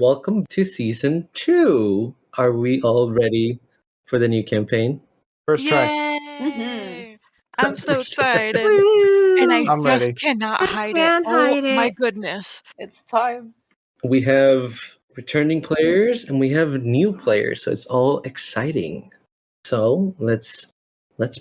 welcome to Season 2. Are we all ready for the new campaign? First try. Yay! I'm so excited. Woo! And I I'm just ready. cannot Just hide can't it. hide Oh my it. goodness. It's time. We have returning players and we have new players, so it's all exciting. So let's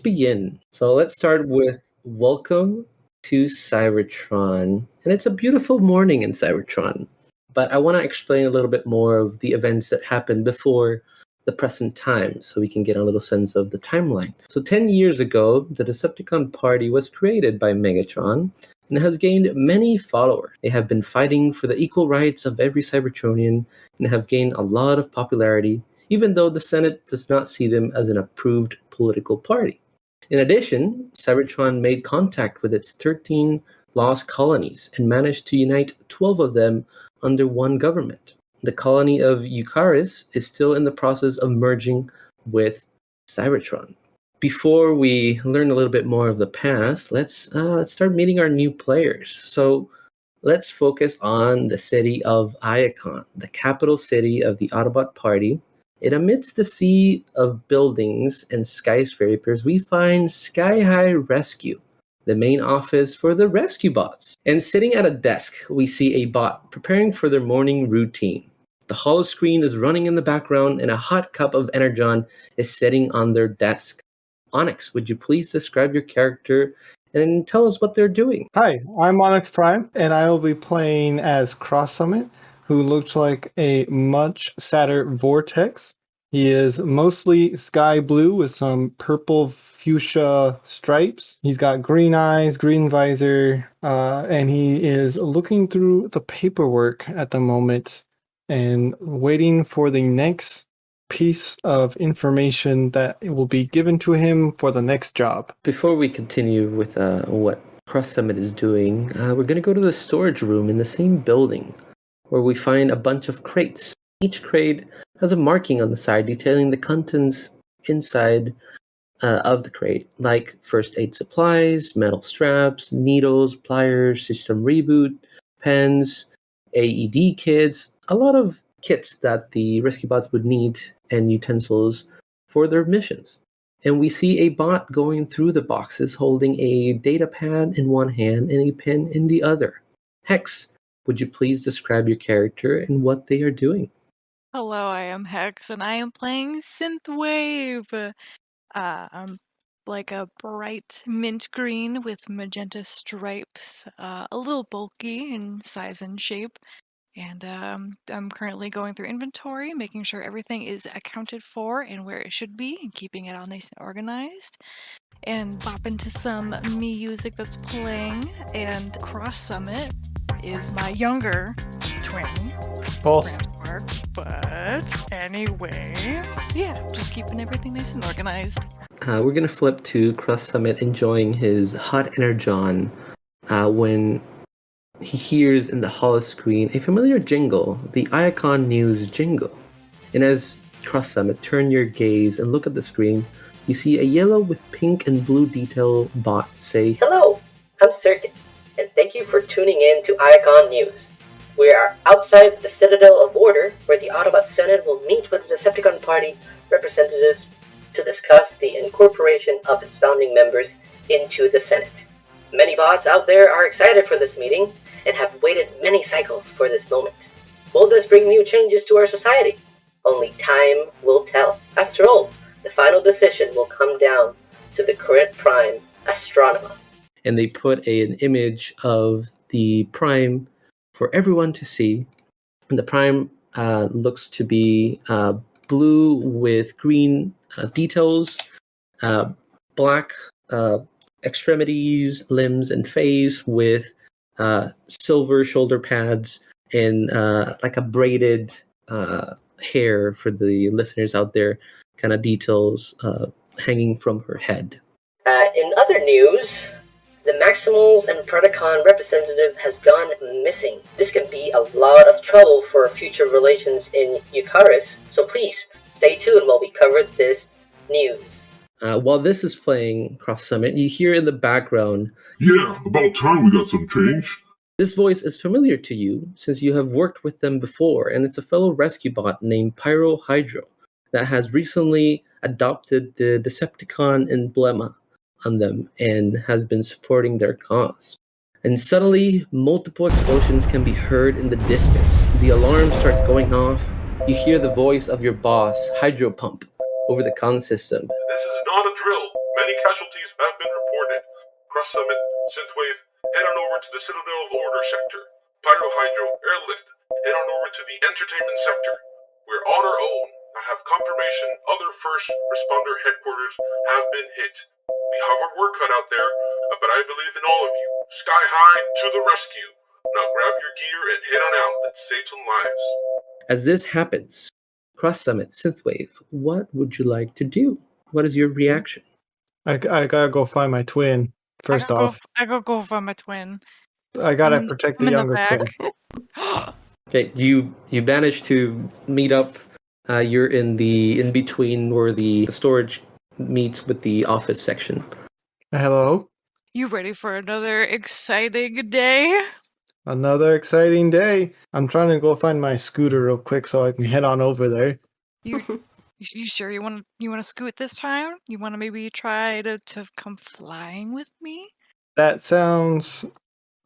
begin. So let's start with welcome to Cybertron. And it's a beautiful morning in Cybertron. But I want to explain a little bit more of the events that happened before the present time so we can get a little sense of the timeline. So 10 years ago, the Decepticon Party was created by Megatron and has gained many followers. They have been fighting for the equal rights of every Cybertronian and have gained a lot of popularity, even though the Senate does not see them as an approved political party. In addition, Cybertron made contact with its 13 lost colonies and managed to unite 12 of them under one government. The colony of Eucharis is still in the process of merging with Cybertron. Before we learn a little bit more of the past, let's start meeting our new players. So let's focus on the city of Iacon, the capital city of the Autobot Party. And amidst the sea of buildings and skyscrapers, we find Sky High Rescue, the main office for the rescue bots. And sitting at a desk, we see a bot preparing for their morning routine. The holo screen is running in the background, and a hot cup of Energon is sitting on their desk. Onyx, would you please describe your character and tell us what they're doing? Hi, I'm Onyx Prime, and I will be playing as Cross Summit, who looks like a much sadder Vortex. He is mostly sky blue with some purple fuchsia stripes. He's got green eyes, green visor, and he is looking through the paperwork at the moment and waiting for the next piece of information that will be given to him for the next job. Before we continue with what Cross Summit is doing, we're going to go to the storage room in the same building where we find a bunch of crates. Each crate has a marking on the side detailing the contents inside of the crate, like first aid supplies, metal straps, needles, pliers, system reboot, pens, AED kits, a lot of kits that the rescue bots would need and utensils for their missions. And we see a bot going through the boxes holding a data pad in one hand and a pen in the other. Hex, would you please describe your character and what they are doing? Hello, I am Hex, and I am playing Synthwave. I'm like a bright mint green with magenta stripes, a little bulky in size and shape. And I'm currently going through inventory, making sure everything is accounted for and where it should be, and keeping it all nice and organized. And bop into some music that's playing. And Cross Summit is my younger twin. False. Mark, but anyways, yeah, just keeping everything nice and organized. We're going to flip to Cross Summit enjoying his hot energon when he hears in the holo screen a familiar jingle, the Iacon News jingle. And as Cross Summit, turn your gaze and look at the screen, you see a yellow with pink and blue detail bot say, "Hello, I'm Circuit, and thank you for tuning in to Iacon News. We are outside the Citadel of Order, where the Autobot Senate will meet with the Decepticon Party representatives to discuss the incorporation of its founding members into the Senate. Many bots out there are excited for this meeting and have waited many cycles for this moment. Will this bring new changes to our society? Only time will tell. After all, the final decision will come down to the current Prime Astronomer." and they put an image of the Prime for everyone to see. And the Prime looks to be blue with green details, black extremities, limbs, and face with silver shoulder pads and like a braided hair for the listeners out there, kind of details hanging from her head. In other news, the Maximals and Predacon representative has gone missing. This can be a lot of trouble for future relations in Eucharis, so please stay tuned while we cover this news. While this is playing Cross Summit, you hear in the background, "Yeah, about time we got some change." This voice is familiar to you since you have worked with them before, and it's a fellow rescue bot named Pyro Hydro that has recently adopted the Decepticon emblema on them and has been supporting their cause. And suddenly, multiple explosions can be heard in the distance. The alarm starts going off. You hear the voice of your boss, Hydro Pump, over the con system. This is not a drill. Many casualties have been reported. Cross Summit, Synthwave, head on over to the Citadel of Order sector. Pyro Hydro, Airlift, head on over to the Entertainment sector. We're on our own. I have confirmation other first responder headquarters have been hit. We have our work cut out there, but I believe in all of you. Sky high to the rescue. Now grab your gear and head on out. Let's save some lives. As this happens, Cross Summit, Synthwave, what would you like to do? What is your reaction? I gotta go find my twin. First off, I gotta go find my twin. I gotta I'm- protect I'm the in the younger back. twin. Okay, you managed to meet up. You're in between where the storage meets with the office section. Hello. You ready for another exciting day? Another exciting day. I'm trying to go find my scooter real quick so I can head on over there. You sure you want to scoot this time? You want to maybe try to come flying with me? That sounds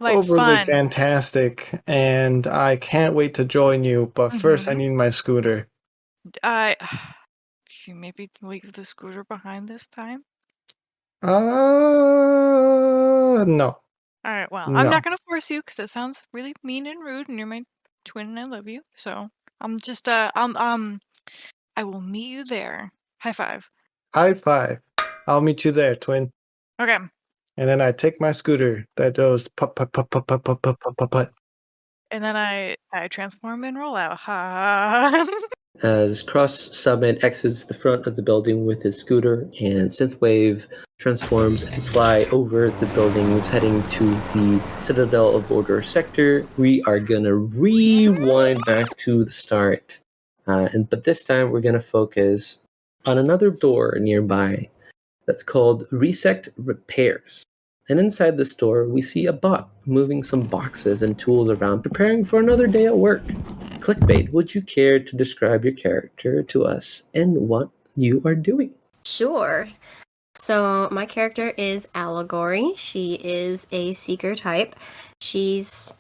Like overly fun. fantastic, and I can't wait to join you. But first, I Mhm. need my scooter. You maybe leave the scooter behind this time? No. All right, well, I'm No. not gonna force you because it sounds really mean and rude, and you're my twin, and I love you. So I'm just I will meet you there. High five. High five. I'll meet you there, twin. Okay. And then I take my scooter that goes put put put put put put put put put put. And then I transform and roll out. Ha. As Cross Summit exits the front of the building with his scooter, and Synthwave transforms and fly over the buildings, heading to the Citadel of Order sector. We are gonna rewind back to the start, but this time we're gonna focus on another door nearby that's called Resect Repairs. And inside the store, we see a bot moving some boxes and tools around, preparing for another day at work. Clickbait, would you care to describe your character to us and what you are doing? Sure. So my character is Allegory. She is a seeker type. She's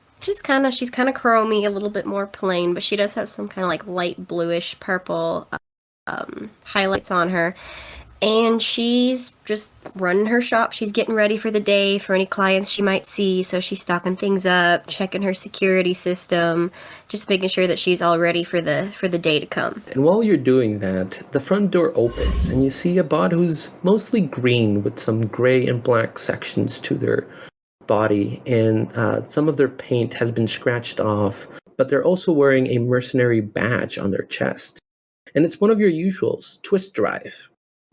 kind of chromy, a little bit more plain, but she does have some kind of like light bluish purple highlights on her. And she's just running her shop. She's getting ready for the day for any clients she might see. So she's stocking things up, checking her security system, just making sure that she's all ready for the day to come. And while you're doing that, the front door opens and you see a bot who's mostly green with some gray and black sections to their body, and some of their paint has been scratched off, but they're also wearing a mercenary badge on their chest. And it's one of your usuals, Twist Drive.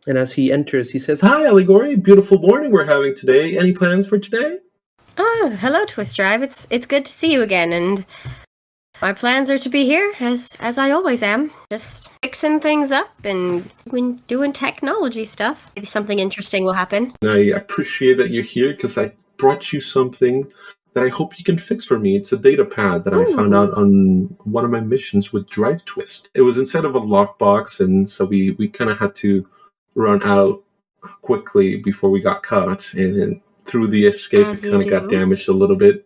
And as he enters, he says, "Hi, Allegory. Beautiful morning we're having today. Any plans for today?" Oh, hello, Twist Drive. It's good to see you again, and my plans are to be here as I always am, just fixing things up and doing technology stuff. Maybe something interesting will happen. And I appreciate that you're here because I brought you something that I hope you can fix for me. It's a data pad that I found out on one of my missions with Drive Twist. It was inside of a lockbox, and so we kind of had to run out quickly before we got caught, and then through the escape As it you kind of got do. damaged a little bit.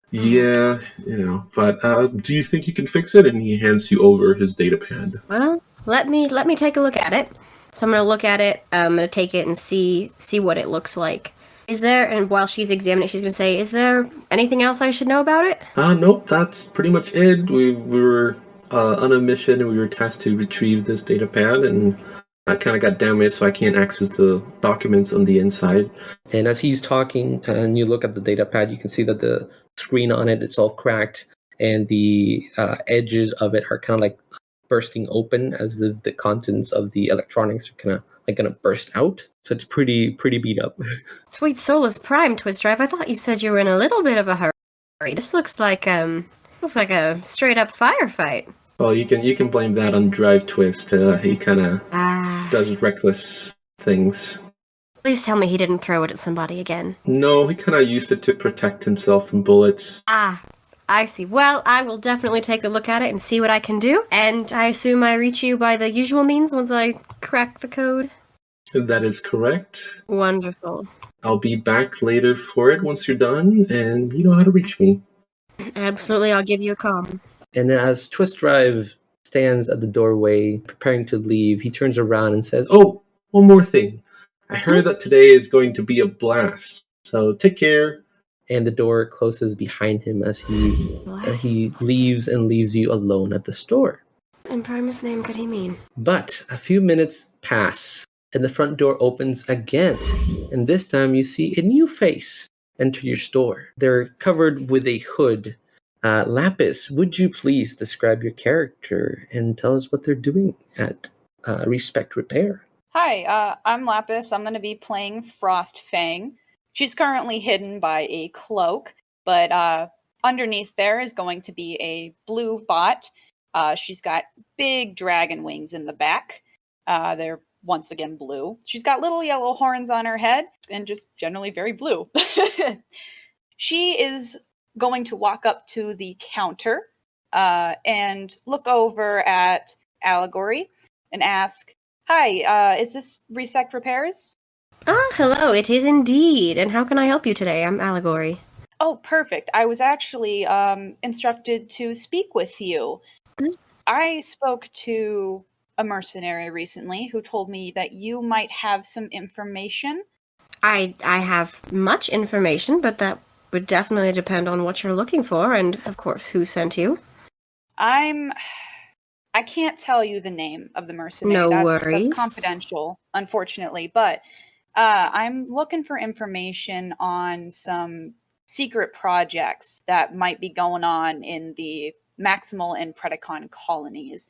Yeah, but do you think you can fix it? And he hands you over his data pad. Well, let me take a look at it. So I'm gonna look at it. I'm gonna take it and see what it looks like. Is there? And while she's examining it, she's gonna say, "Is there anything else I should know about it?" Nope, that's pretty much it. We were on a mission and we were tasked to retrieve this data pad, and I kind of got damaged, so I can't access the documents on the inside. And as he's talking, and you look at the data pad, you can see that the screen on it, it's all cracked, and the edges of it are kind of like bursting open as if the contents of the electronics are kind of like going to burst out. So it's pretty beat up. Sweet Solus Prime, Twist Drive. I thought you said you were in a little bit of a hurry. This looks like a straight up firefight. Well, you can blame that on Drive Twist. He kind of does reckless things. Please tell me he didn't throw it at somebody again. No, he kind of used it to protect himself from bullets. Ah, I see. Well, I will definitely take a look at it and see what I can do. And I assume I reach you by the usual means once I crack the code? That is correct. Wonderful. I'll be back later for it once you're done, and you know how to reach me. Absolutely, I'll give you a call. And as Twist Drive stands at the doorway, preparing to leave, he turns around and says, "Oh, one more thing. I heard that today is going to be a blast. So take care." And the door closes behind him as he leaves and leaves you alone at the store. In Primus' name could he mean? But a few minutes pass, and the front door opens again. And this time you see a new face enter your store. They're covered with a hood. Lapis, would you please describe your character and tell us what they're doing at Respect Repair? Hi, I'm Lapis. I'm going to be playing Frost Fang. She's currently hidden by a cloak, but underneath there is going to be a blue bot. She's got big dragon wings in the back. They're once again blue. She's got little yellow horns on her head and just generally very blue. She is going to walk up to the counter and look over at Allegory and ask, "Hi, is this Resect Repairs?" Ah, hello, it is indeed. And how can I help you today? I'm Allegory. Oh, perfect. I was actually instructed to speak with you. I spoke to a mercenary recently who told me that you might have some information. I have much information, but that would definitely depend on what you're looking for and, of course, who sent you. I can't tell you the name of the mercenary. No That's worries. confidential, unfortunately. But I'm looking for information on some secret projects that might be going on in the Maximal and Predacon colonies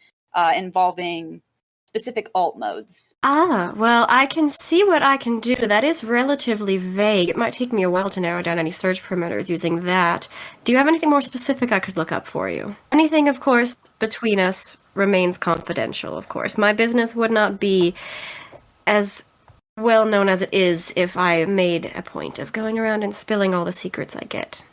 involving specific alt modes. Ah, well, I can see what I can do. That is relatively vague. It might take me a while to narrow down any search perimeters using that. Do you have anything more specific I could look up for you? Anything, of course, between us remains confidential, of course. My business would not be as well known as it is if I made a point of going around and spilling all the secrets I get.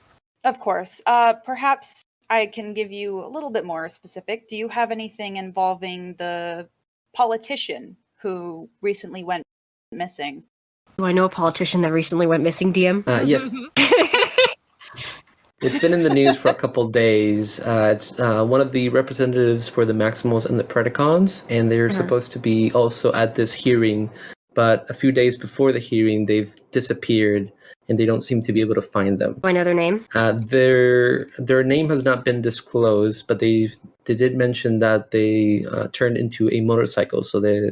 Of course. Perhaps I can give you a little bit more specific. Do you have anything involving the politician who recently went missing? Do I know a politician that recently went missing, DM? Yes. It's been in the news for a couple days. It's one of the representatives for the Maximals and the Predacons, and they're supposed to be also at this hearing. But a few days before the hearing, they've disappeared, and they don't seem to be able to find them. Do I know their name? Their name has not been disclosed, but they did mention that they turned into a motorcycle, so they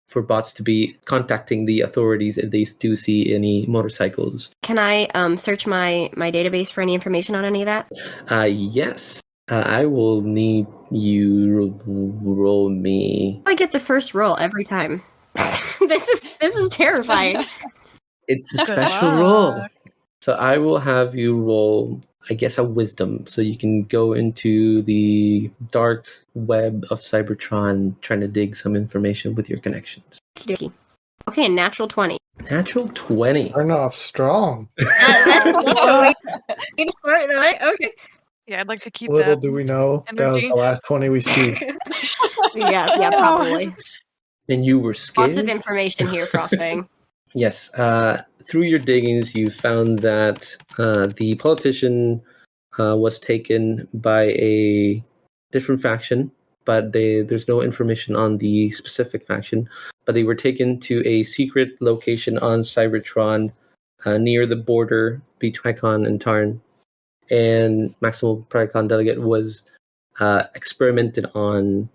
for bots to be contacting the authorities if they do see any motorcycles. Can I search my database for any information on any of that? Yes. I will need you roll me. I get the first roll every time. This is terrifying. It's a special roll. So I will have you roll, I guess, a wisdom, so you can go into the dark web of Cybertron trying to dig some information with your connections. Okey-dokey. Okay, a natural 20. Natural 20. Starting off strong. That's a way to start, though, right? Okay. Yeah, I'd like to keep Little that. do we know that was energy. the last 20 we see. Yeah, probably. And you were scared? Lots of information here, Frostfang. Yes. Through your diggings, you found that the politician was taken by a different faction, but there's no information on the specific faction. But they were taken to a secret location on Cybertron near the border between Icon and Tarn. And Maximal Predacon Delegate was experimented on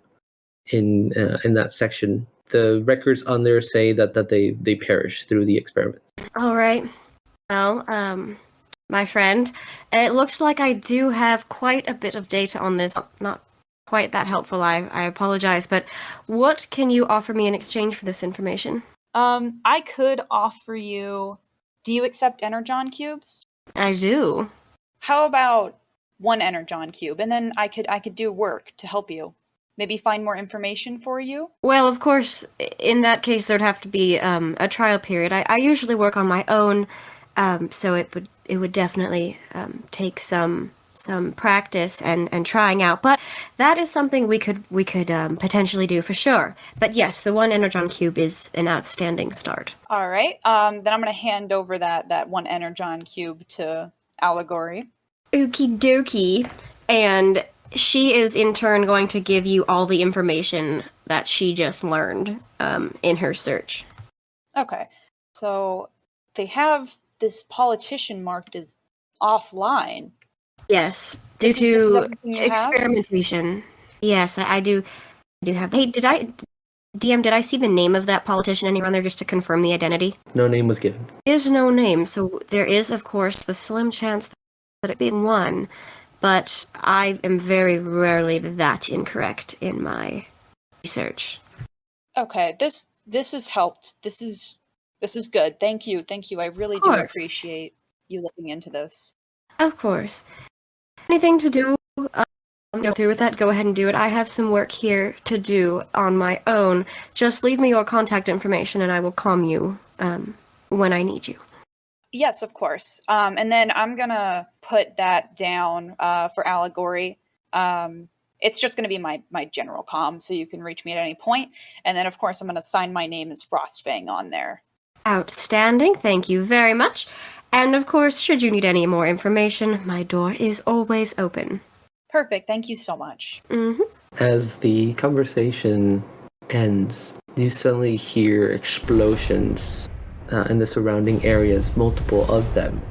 in that section. The records on there say that they perished through the experiment. All right. Well, my friend, it looks like I do have quite a bit of data on this. Not quite that helpful, I apologize, but what can you offer me in exchange for this information? I could offer you... Do you accept Energon cubes? I do. How about one Energon cube, and then I could do work to help you. maybe find more information for you? Well, of course, in that case, there'd have to be a trial period. I usually work on my own, so it would definitely take some practice and trying out. But that is something we could potentially do for sure. But yes, the one Energon cube is an outstanding start. All right. Then I'm going to hand over that one Energon cube to Allegory. Okie dokie. And she is in turn going to give you all the information that she just learned in her search. Okay. So they have this politician marked as offline. Yes, due This is to everything you have? experimentation. Yes, I do have. Hey, DM, did I see the name of that politician anywhere on there just to confirm the identity? No name was given. Is no name, so there is, of course, the slim chance that it be one, but I am very rarely that incorrect in my research. Okay, this has helped. This is good. Thank you. I really do course. appreciate you looking into this. Of course. Anything to do? Go through with that. Go ahead and do it. I have some work here to do on my own. Just leave me your contact information, and I will call you when I need you. Yes, of course. And then I'm gonna put that down for Allegory. It's just gonna be my general comm, so you can reach me at any point. And then, of course, I'm gonna sign my name as Frostfang on there. Outstanding. Thank you very much. And of course, should you need any more information, my door is always open. Perfect. Thank you so much. Mm-hmm. As the conversation ends, you suddenly hear explosions in the surrounding areas, multiple of them.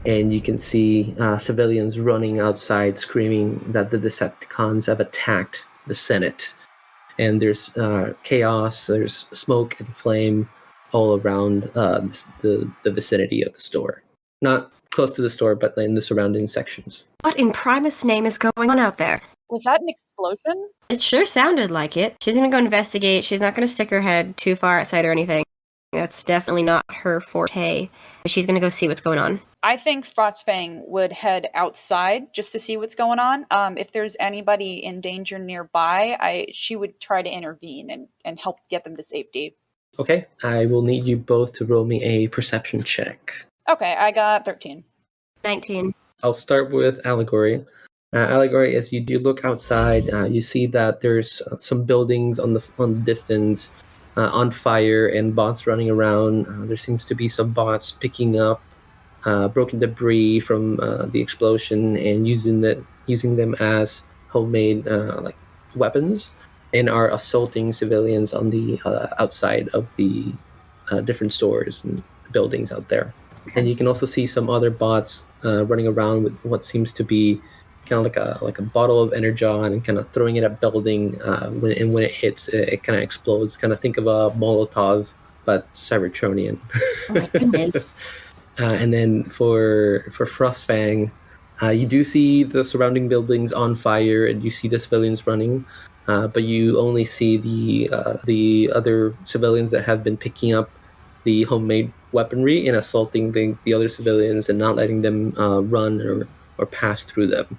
And you can see civilians running outside screaming that the Decepticons have attacked the Senate. And there's chaos, there's smoke and flame all around the vicinity of the store. Not close to the store, but in the surrounding sections. What in Primus' name is going on out there? Was that an explosion? It sure sounded like it. She's gonna go investigate. She's not gonna stick her head too far outside or anything. That's definitely not her forte. She's gonna go see what's going on. I think Frostfang would head outside just to see what's going on. If there's anybody in danger nearby, she would try to intervene and help get them to safety. Okay, I will need you both to roll me a perception check. Okay, I got 13. 19. I'll start with Allegory. Allegory, as you do look outside, you see that there's some buildings on the distance on fire and bots running around. There seems to be some bots picking up broken debris from the explosion and using them as homemade like weapons, and are assaulting civilians on the outside of the different stores and buildings out there. And you can also see some other bots running around with what seems to be kind of like a bottle of Energon and kind of throwing it at building. When it hits, it kind of explodes. Kind of think of a Molotov, but Cybertronian. Oh my goodness. And then for Frostfang, you do see the surrounding buildings on fire, and you see the civilians running, but you only see the other civilians that have been picking up the homemade weaponry and assaulting the other civilians and not letting them run or pass through them.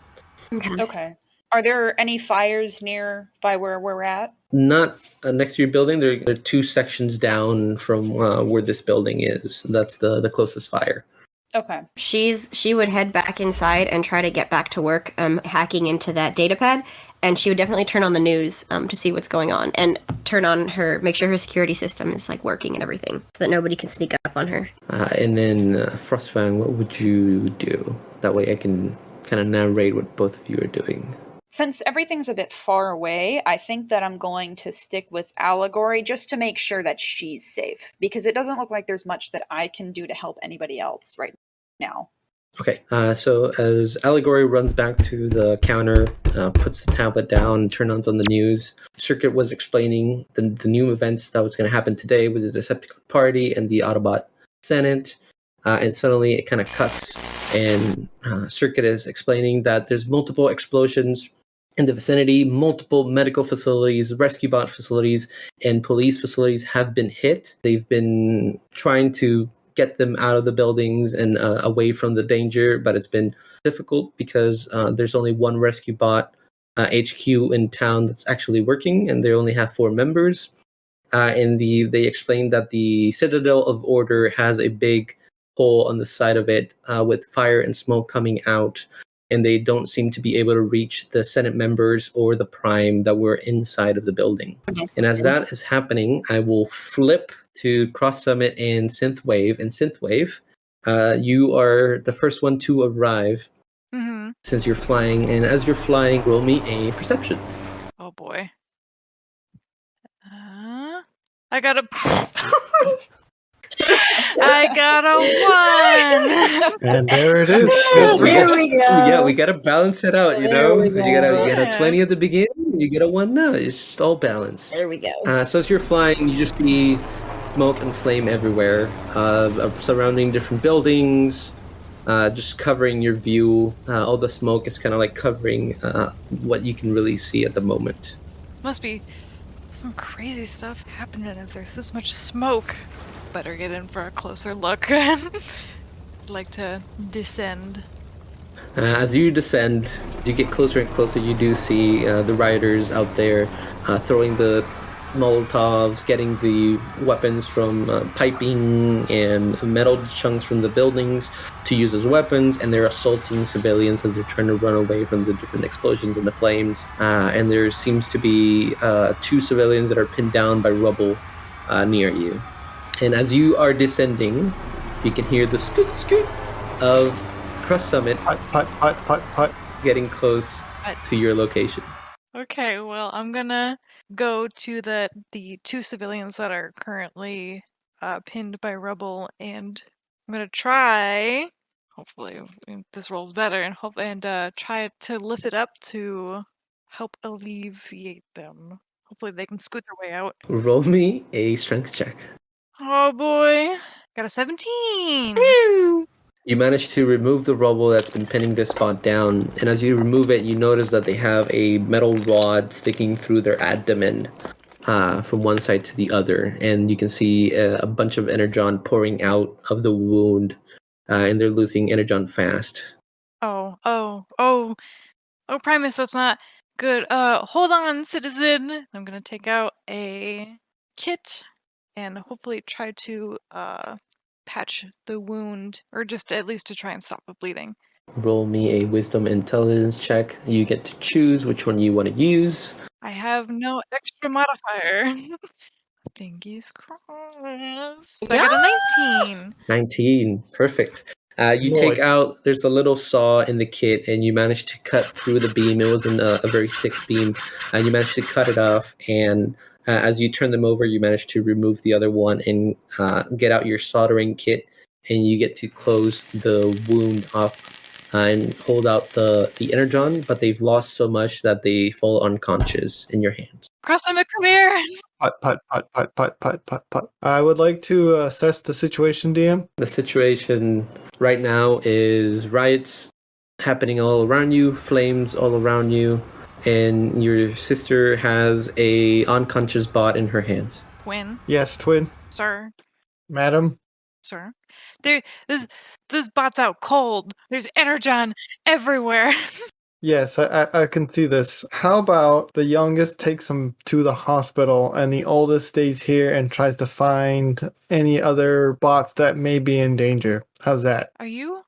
Okay. Are there any fires nearby where we're at? Not next to your building. There are two sections down from where this building is. That's the closest fire. Okay. She would head back inside and try to get back to work hacking into that data pad, and she would definitely turn on the news to see what's going on and make sure her security system is like working and everything so that nobody can sneak up on her. And then Frostfang, what would you do? That way I can kind of narrate what both of you are doing. Since everything's a bit far away, I think that I'm going to stick with Allegory just to make sure that she's safe, because it doesn't look like there's much that I can do to help anybody else right now. Okay, so as Allegory runs back to the counter, puts the tablet down, and turns on the news, Circuit was explaining the new events that was going to happen today with the Decepticon Party and the Autobot Senate, and suddenly it kind of cuts, and Circuit is explaining that there's multiple explosions in the vicinity, multiple medical facilities, rescue bot facilities, and police facilities have been hit. They've been trying to get them out of the buildings and away from the danger, but it's been difficult because there's only one rescue bot HQ in town that's actually working, and they only have 4 members. They explained that the Citadel of Order has a big hole on the side of it with fire and smoke coming out, and they don't seem to be able to reach the Senate members or the Prime that were inside of the building. And as that is happening, I will flip to Cross Summit and Synthwave. And Synthwave, you are the first one to arrive since you're flying. And as you're flying, roll me a perception. Oh boy. I got a. I got a 1. And there it is. There we go. Yeah, we gotta balance it out, you There know. we You gotta Yeah. plenty at the beginning. You get a 1 now. It's just all balanced. There we go. So as you're flying, you just see smoke and flame everywhere, surrounding different buildings, just covering your view. All the smoke is kind of like covering what you can really see at the moment. Must be some crazy stuff happening if there's this much smoke. Better get in for a closer look. I'd like to descend. As you descend, as you get closer and closer, you do see the riders out there throwing the Molotovs, getting the weapons from piping and metal chunks from the buildings to use as weapons, and they're assaulting civilians as they're trying to run away from the different explosions and the flames. And there seems to be 2 civilians that are pinned down by rubble near you. And as you are descending, you can hear the scoot scoot of Cross Summit Putt. getting close to your location. Okay, well, I'm gonna go to the 2 civilians that are currently pinned by rubble, and I'm gonna try, hopefully this rolls better, and try to lift it up to help alleviate them. Hopefully they can scoot their way out. Roll me a strength check. Oh boy, got a 17. You manage to remove the rubble that's been pinning this spot down, and as you remove it, you notice that they have a metal rod sticking through their abdomen from one side to the other, and you can see a bunch of energon pouring out of the wound, and they're losing energon fast. Oh, Primus, that's not good. Hold on, citizen. I'm gonna take out a kit and hopefully try to patch the wound, or just at least to try and stop the bleeding. Roll me a wisdom intelligence check. You get to choose which one you want to use. I have no extra modifier. Thankies crossed. I got a 19. 19. Perfect. You take Nice. out, there's a little saw in the kit, and you manage to cut through the beam. It wasn't a very thick beam. And you managed to cut it off, and as you turn them over, you manage to remove the other one and get out your soldering kit, and you get to close the wound up and hold out the energon, but they've lost so much that they fall unconscious in your hands. Crosssummit, come here. Putt. I would like to assess the situation, DM. The situation right now is riots happening all around you, flames all around you, and your sister has a unconscious bot in her hands. Twin, Yes, twin. sir, Madam. sir. This bot's out cold. There's energon everywhere. Yes, I can see this. How about the youngest takes him to the hospital and the oldest stays here and tries to find any other bots that may be in danger? How's that? Are you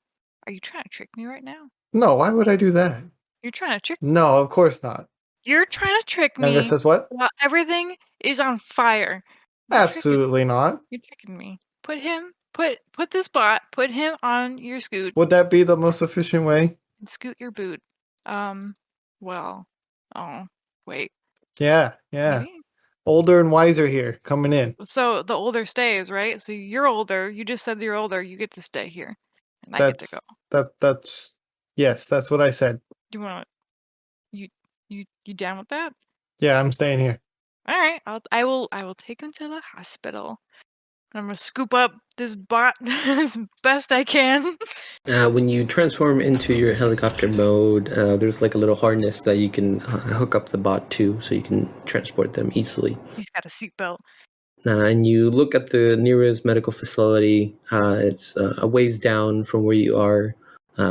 trying to trick me right now? No, why would I do that? You're trying to trick No, of course not. You're trying to trick me Youngest says what? while everything is on fire. You're tricking- Absolutely not. You're tricking me. Put this bot, put him on your scoot Would that be the most efficient way? and scoot your boot. Well, oh, wait. Yeah. Maybe? Older and wiser here, coming in. So the older stays, right? So you're older. You just said you're older. You get to stay here, and I get to go. That's yes, that's what I said. You want you down with that? Yeah, I'm staying here. All right. I will take him to the hospital. I'm gonna scoop up this bot as best I can. When you transform into your helicopter mode, there's like a little harness that you can hook up the bot to, so you can transport them easily. He's got a seatbelt. And you look at the nearest medical facility. It's a ways down from where you are,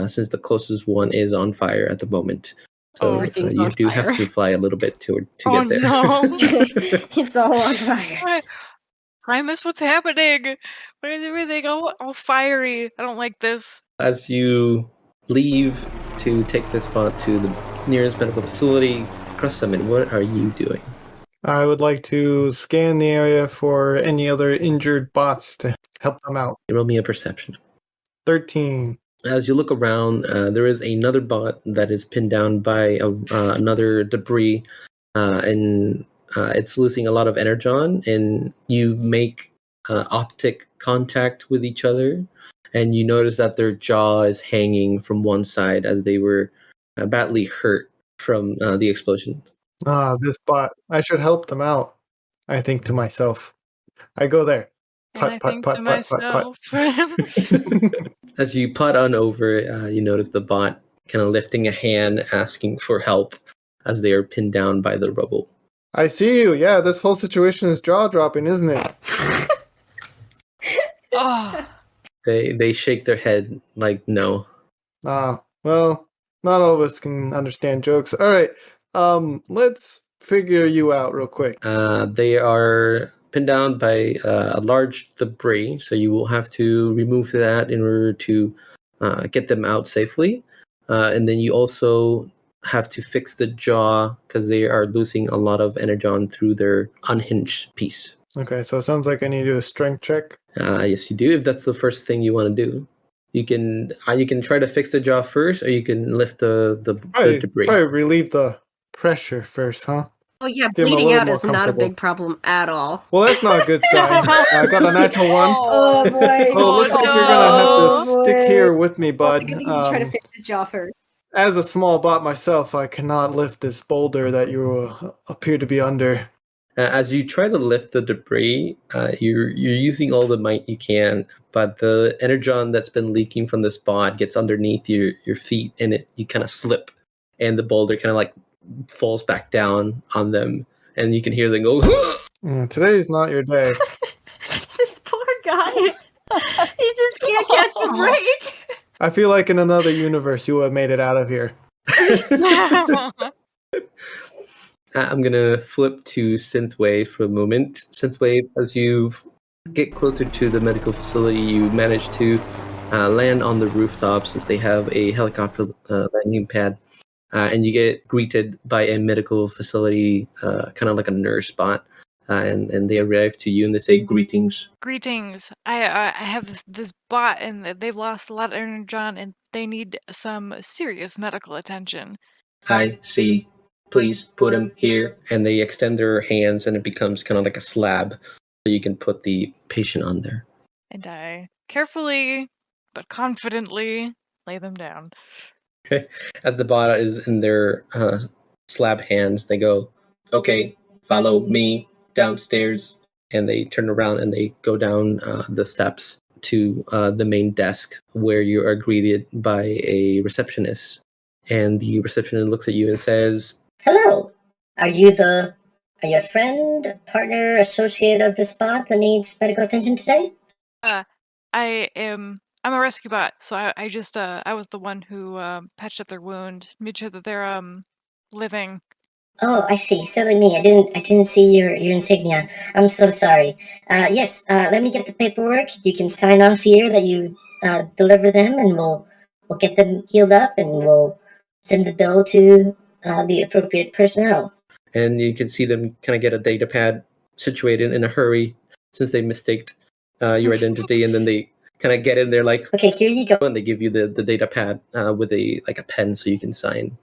since the closest one is on fire at the moment. So Everything's you on do fire. have to fly a little bit to Oh get there. no. It's all on fire. Primus, what's happening? Why is everything all fiery? I don't like this. As you leave to take this spot to the nearest medical facility, Cross Summit, what are you doing? I would like to scan the area for any other injured bots to help them out. Roll me a perception. 13. As you look around, there is another bot that is pinned down by another debris, and it's losing a lot of energon. And you make optic contact with each other, and you notice that their jaw is hanging from one side as they were badly hurt from the explosion. This bot. I should help them out. I think to myself. I go there. And I think to myself. As you putt on over, you notice the bot kind of lifting a hand, asking for help as they are pinned down by the rubble. I see you. Yeah, this whole situation is jaw-dropping, isn't it? Oh, They shake their head like no. Well, not all of us can understand jokes. All right, let's figure you out real quick. They are pinned down by a large debris, so you will have to remove that in order to get them out safely. And then you also have to fix the jaw because they are losing a lot of energon through their unhinged piece. Okay, so it sounds like I need to do a strength check. Yes, you do. If that's the first thing you want to do, you can try to fix the jaw first, or you can lift the debris. Probably relieve the pressure first, huh? Oh yeah, Give 'em a bleeding little out more is not a comfortable. big problem at all. Well, that's not a good sign. I got a natural one. Oh boy. Oh, looks like you're gonna have to stick here with me, Well, it's bud. a good thing you try to fix his jaw first. As a small bot myself, I cannot lift this boulder that you appear to be under. As you try to lift the debris, you're using all the might you can, but the energon that's been leaking from the spot gets underneath your feet, and you kind of slip, and the boulder kind of like falls back down on them, and you can hear them go. Today's not your day. This poor guy. He just can't catch a break. I feel like in another universe you would have made it out of here. I'm gonna flip to Synthwave for a moment. Synthwave, as you get closer to the medical facility, you manage to land on the rooftops as they have a helicopter landing pad, and you get greeted by a medical facility, kind of like a nurse bot, and they arrive to you and they say greetings. Greetings. I have this bot, and they've lost a lot of energon, and they need some serious medical attention. I see. Please put them here. And they extend their hands, and it becomes kind of like a slab, so you can put the patient on there. And I carefully but confidently lay them down. Okay. As the bot is in their slab hands, they go, "Okay, follow me downstairs." And they turn around and they go down the steps to the main desk, where you are greeted by a receptionist. And the receptionist looks at you and says, Hello. Are you a friend, partner, associate of this bot that needs medical attention today? I'm a rescue bot, so I just I was the one who patched up their wound, made sure that they're living. Oh, I see. Silly me. I didn't see your insignia. I'm so sorry. Yes. Let me get the paperwork. You can sign off here that you deliver them, and we'll get them healed up, and we'll send the bill to the appropriate personnel. and you can see them kind of get a data pad situated in a hurry since they mistaked your identity, and then they kind of get in there like, Okay, here you go. and they give you the data pad with a pen so you can sign.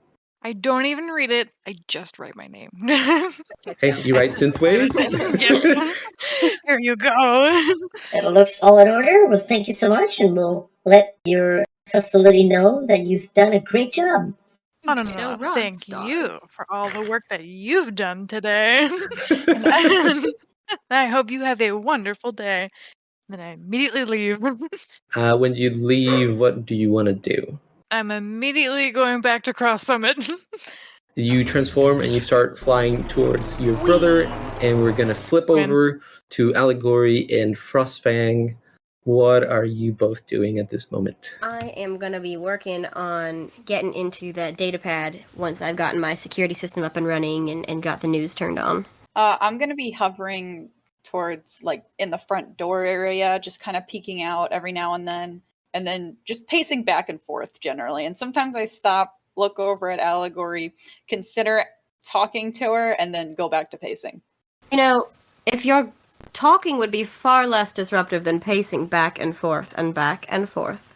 I don't even read it. I just write my name. Hey, you write Synthwave? Yes. Here you go. It looks all in order. Well, thank you so much, and we'll let your facility know that you've done a great job. No. Thank you for all the work that you've done today. And I hope you have a wonderful day. Then I immediately leave. When you leave, what do you want to do? I'm immediately going back to Cross Summit. You transform and you start flying towards your brother, and we're gonna flip over to Allegory and Frostfang. what are you both doing at this moment? I am going to be working on getting into that data pad once I've gotten my security system up and running and got the news turned on. I'm going to be hovering towards, like, in the front door area, just kind of peeking out every now and then just pacing back and forth generally. And sometimes I stop, look over at Allegory, consider talking to her, and then go back to pacing. You know, if you're talking would be far less disruptive than pacing back and forth and back and forth.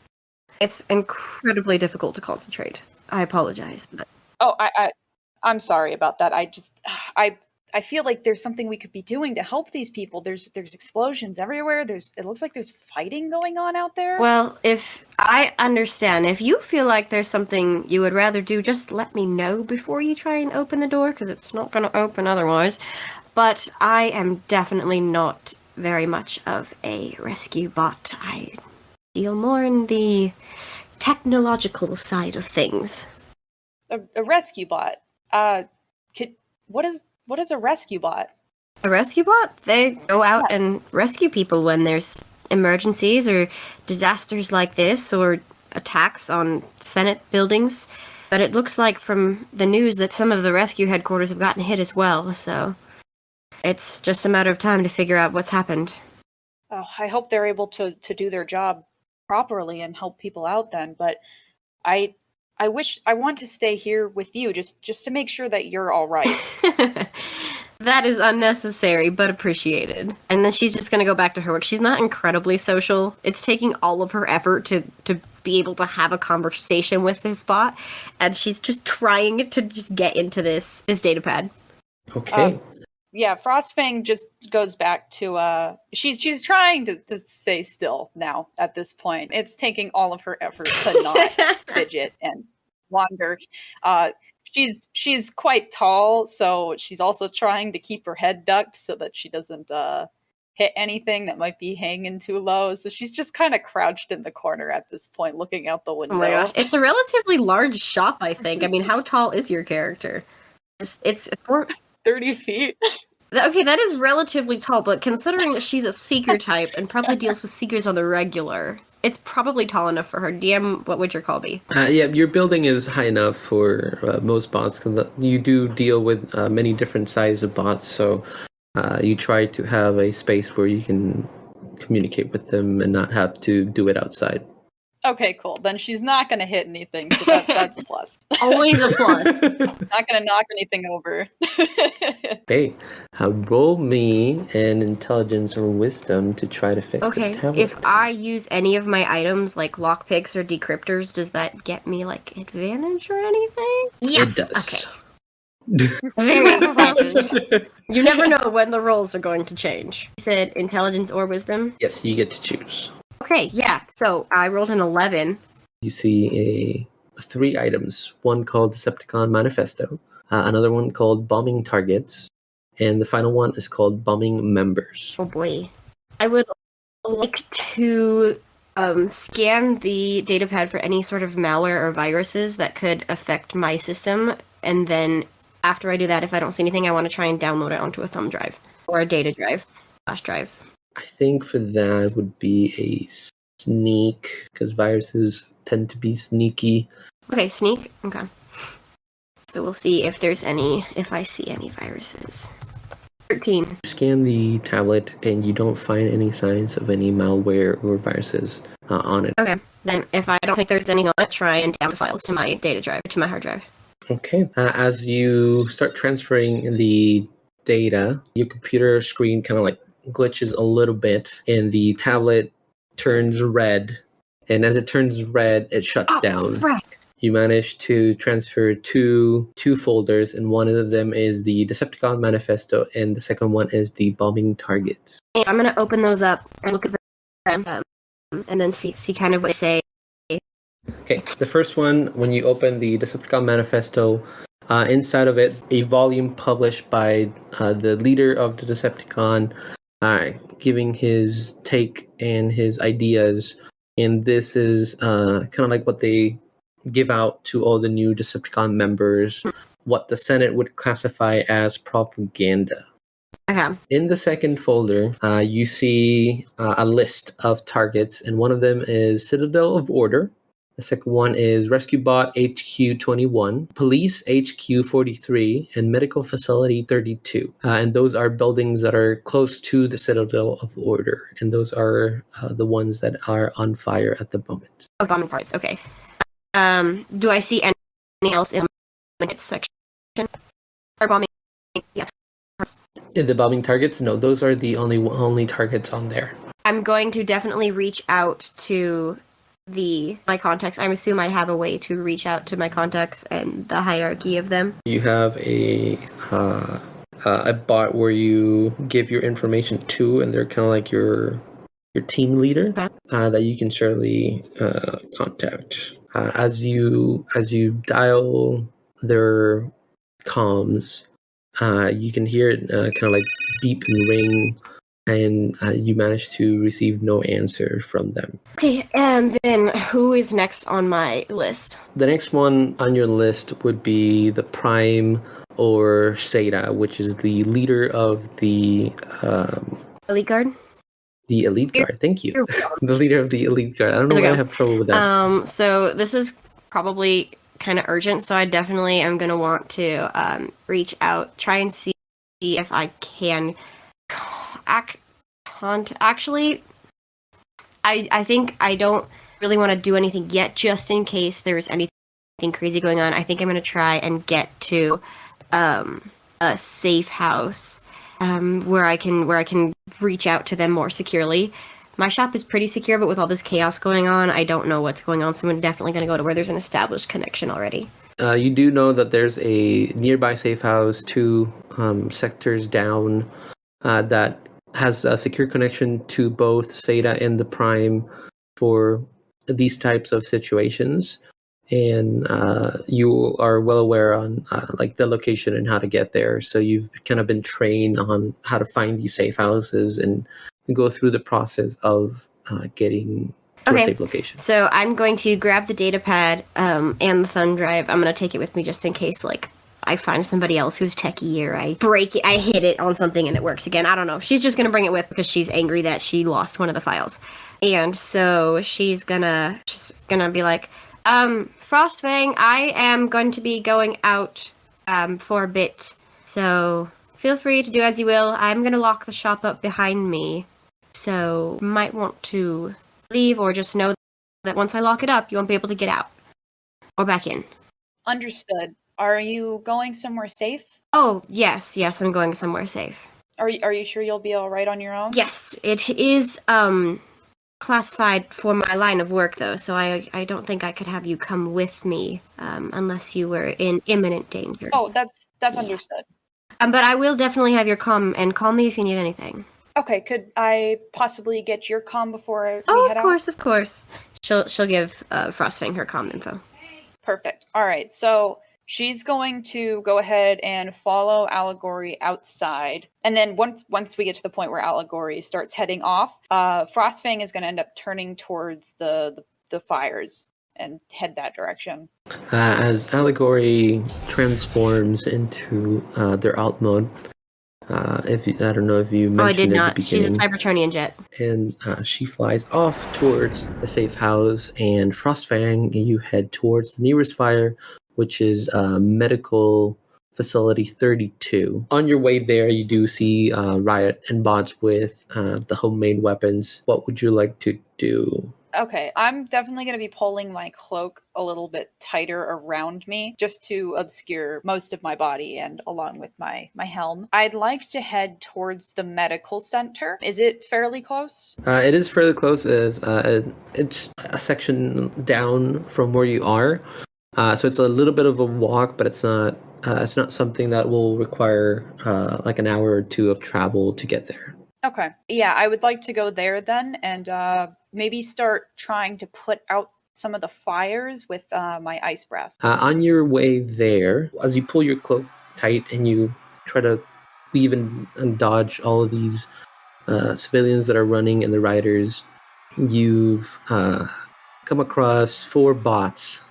It's incredibly difficult to concentrate. I apologize, but I'm sorry about that. I feel like there's something we could be doing to help these people. There's explosions everywhere. It looks like there's fighting going on out there. Well, if I understand, if you feel like there's something you would rather do, just let me know before you try and open the door, because it's not going to open otherwise. But I am definitely not very much of a rescue bot. I deal more in the technological side of things. A rescue bot. What is a rescue bot? A rescue bot? They go out and rescue people when there's emergencies or disasters like this, or attacks on Senate buildings. But it looks like from the news that some of the rescue headquarters have gotten hit as well, so it's just a matter of time to figure out what's happened. Oh, I hope they're able to do their job properly and help people out then, but I want to stay here with you just to make sure that you're all right. That is unnecessary, but appreciated. And then she's just going to go back to her work. She's not incredibly social. It's taking all of her effort to be able to have a conversation with this bot, and she's just trying to just get into this data pad. Okay. Yeah, Frostfang just goes back to she's trying to stay still now at this point. It's taking all of her effort to not fidget and wander. She's quite tall, so she's also trying to keep her head ducked so that she doesn't hit anything that might be hanging too low. So she's just kind of crouched in the corner at this point, looking out the window. Oh my gosh, it's a relatively large shop, I think. I mean, how tall is your character? It's 30 feet. Okay, that is relatively tall, but considering that she's a seeker type and probably deals with seekers on the regular, it's probably tall enough for her. DM, what would your call be? Yeah, your building is high enough for most bots, because you do deal with many different sizes of bots, so you try to have a space where you can communicate with them and not have to do it outside. Okay, cool. Then she's not going to hit anything, so that's a plus. Always a plus. Not going to knock anything over. Okay, roll me an intelligence or wisdom to try to fix this tablet. If I use any of my items, like lockpicks or decryptors, does that get me, like, advantage or anything? Yes! It does. Okay. Very exciting. You never know when the rolls are going to change. You said intelligence or wisdom? Yes, you get to choose. Okay, yeah. So I rolled an 11. You see three items. One called Decepticon Manifesto, another one called Bombing Targets, and the final one is called Bombing Members. Oh boy. I would like to scan the datapad for any sort of malware or viruses that could affect my system, and then after I do that, if I don't see anything, I want to try and download it onto a thumb drive or a data drive, flash drive. I think for that would be a sneak, because viruses tend to be sneaky. Okay, sneak. Okay. So we'll see if I see any viruses. 13. Scan the tablet and you don't find any signs of any malware or viruses on it. Okay. Then if I don't think there's anything on it, try and download files to my data drive, to my hard drive. Okay. As you start transferring the data, your computer screen kind of like glitches a little bit and the tablet turns red, and as it turns red it shuts down. Right. You manage to transfer two folders, and one of them is the Decepticon Manifesto and the second one is the Bombing Targets. So I'm going to open those up and look at them and then see kind of what they say. Okay, the first one, when you open the Decepticon Manifesto, inside of it, a volume published by the leader of the Decepticon, giving his take and his ideas, and this is kind of like what they give out to all the new Decepticon members, what the Senate would classify as propaganda. Okay. In the second folder, you see a list of targets, and one of them is Citadel of Order. The second one is Rescue Bot HQ 21, Police HQ 43, and Medical Facility 32. And those are buildings that are close to the Citadel of Order, and those are the ones that are on fire at the moment. Oh, bombing parts. Okay. Do I see anything else in the section? Or bombing? Yeah. In the bombing targets, no, those are the only targets on there. I'm going to definitely reach out to my contacts. I assume I have a way to reach out to my contacts and the hierarchy of them. You have a bot where you give your information to, and they're kind of like your team leader. Okay. That you can certainly contact. As you dial their comms, you can hear it kind of like beep and ring, and you manage to receive no answer from them. Okay, and then who is next on my list? The next one on your list would be the Prime or Seda, which is the leader of the Elite Guard? The Elite Guard. Thank you. The leader of the Elite Guard. I don't know why I have trouble with that. So this is probably kind of urgent, so I definitely am going to want to reach out, try and see if I can actually, I think I don't really want to do anything yet, just in case there's anything crazy going on. I think I'm going to try and get to a safe house where I can reach out to them more securely. My shop is pretty secure, but with all this chaos going on, I don't know what's going on, so I'm definitely going to go to where there's an established connection already. You do know that there's a nearby safe house 2 sectors down that has a secure connection to both Seda and the Prime for these types of situations. And you are well aware on like the location and how to get there. So you've kind of been trained on how to find these safe houses and go through the process of getting to a safe location. So I'm going to grab the data pad and the thumb drive. I'm going to take it with me just in case like I find somebody else who's techie or I break it, I hit it on something and it works again. I don't know. She's just going to bring it with because she's angry that she lost one of the files. And so she's gonna be like, Frostfang, I am going to be going out for a bit. So feel free to do as you will. I'm going to lock the shop up behind me. So you might want to leave or just know that once I lock it up, you won't be able to get out or back in. Understood. Are you going somewhere safe? Oh, yes, I'm going somewhere safe. Are you sure you'll be all right on your own? Yes, it is classified for my line of work, though, so I don't think I could have you come with me unless you were in imminent danger. Oh, that's understood. But I will definitely have your comm, and call me if you need anything. Okay, could I possibly get your comm before we head out? Of course. She'll give Frostfang her comm info. Perfect. All right, so she's going to go ahead and follow Allegory outside. And then once we get to the point where Allegory starts heading off, Frostfang is going to end up turning towards the fires and head that direction. As Allegory transforms into their alt mode, I don't know if you mentioned I did not. At the beginning. She's a Cybertronian jet. And she flies off towards the safe house, and Frostfang, you head towards the nearest fire, which is Medical Facility 32. On your way there, you do see Riot and bots with the homemade weapons. What would you like to do? Okay, I'm definitely going to be pulling my cloak a little bit tighter around me just to obscure most of my body and along with my helm. I'd like to head towards the medical center. Is it fairly close? It is fairly close. It's a section down from where you are. So it's a little bit of a walk, but it's not something that will require like an hour or 2 of travel to get there. Okay. Yeah, I would like to go there then and maybe start trying to put out some of the fires with my ice breath. On your way there, as you pull your cloak tight and you try to weave and dodge all of these civilians that are running and the riders, you've come across 4 bots.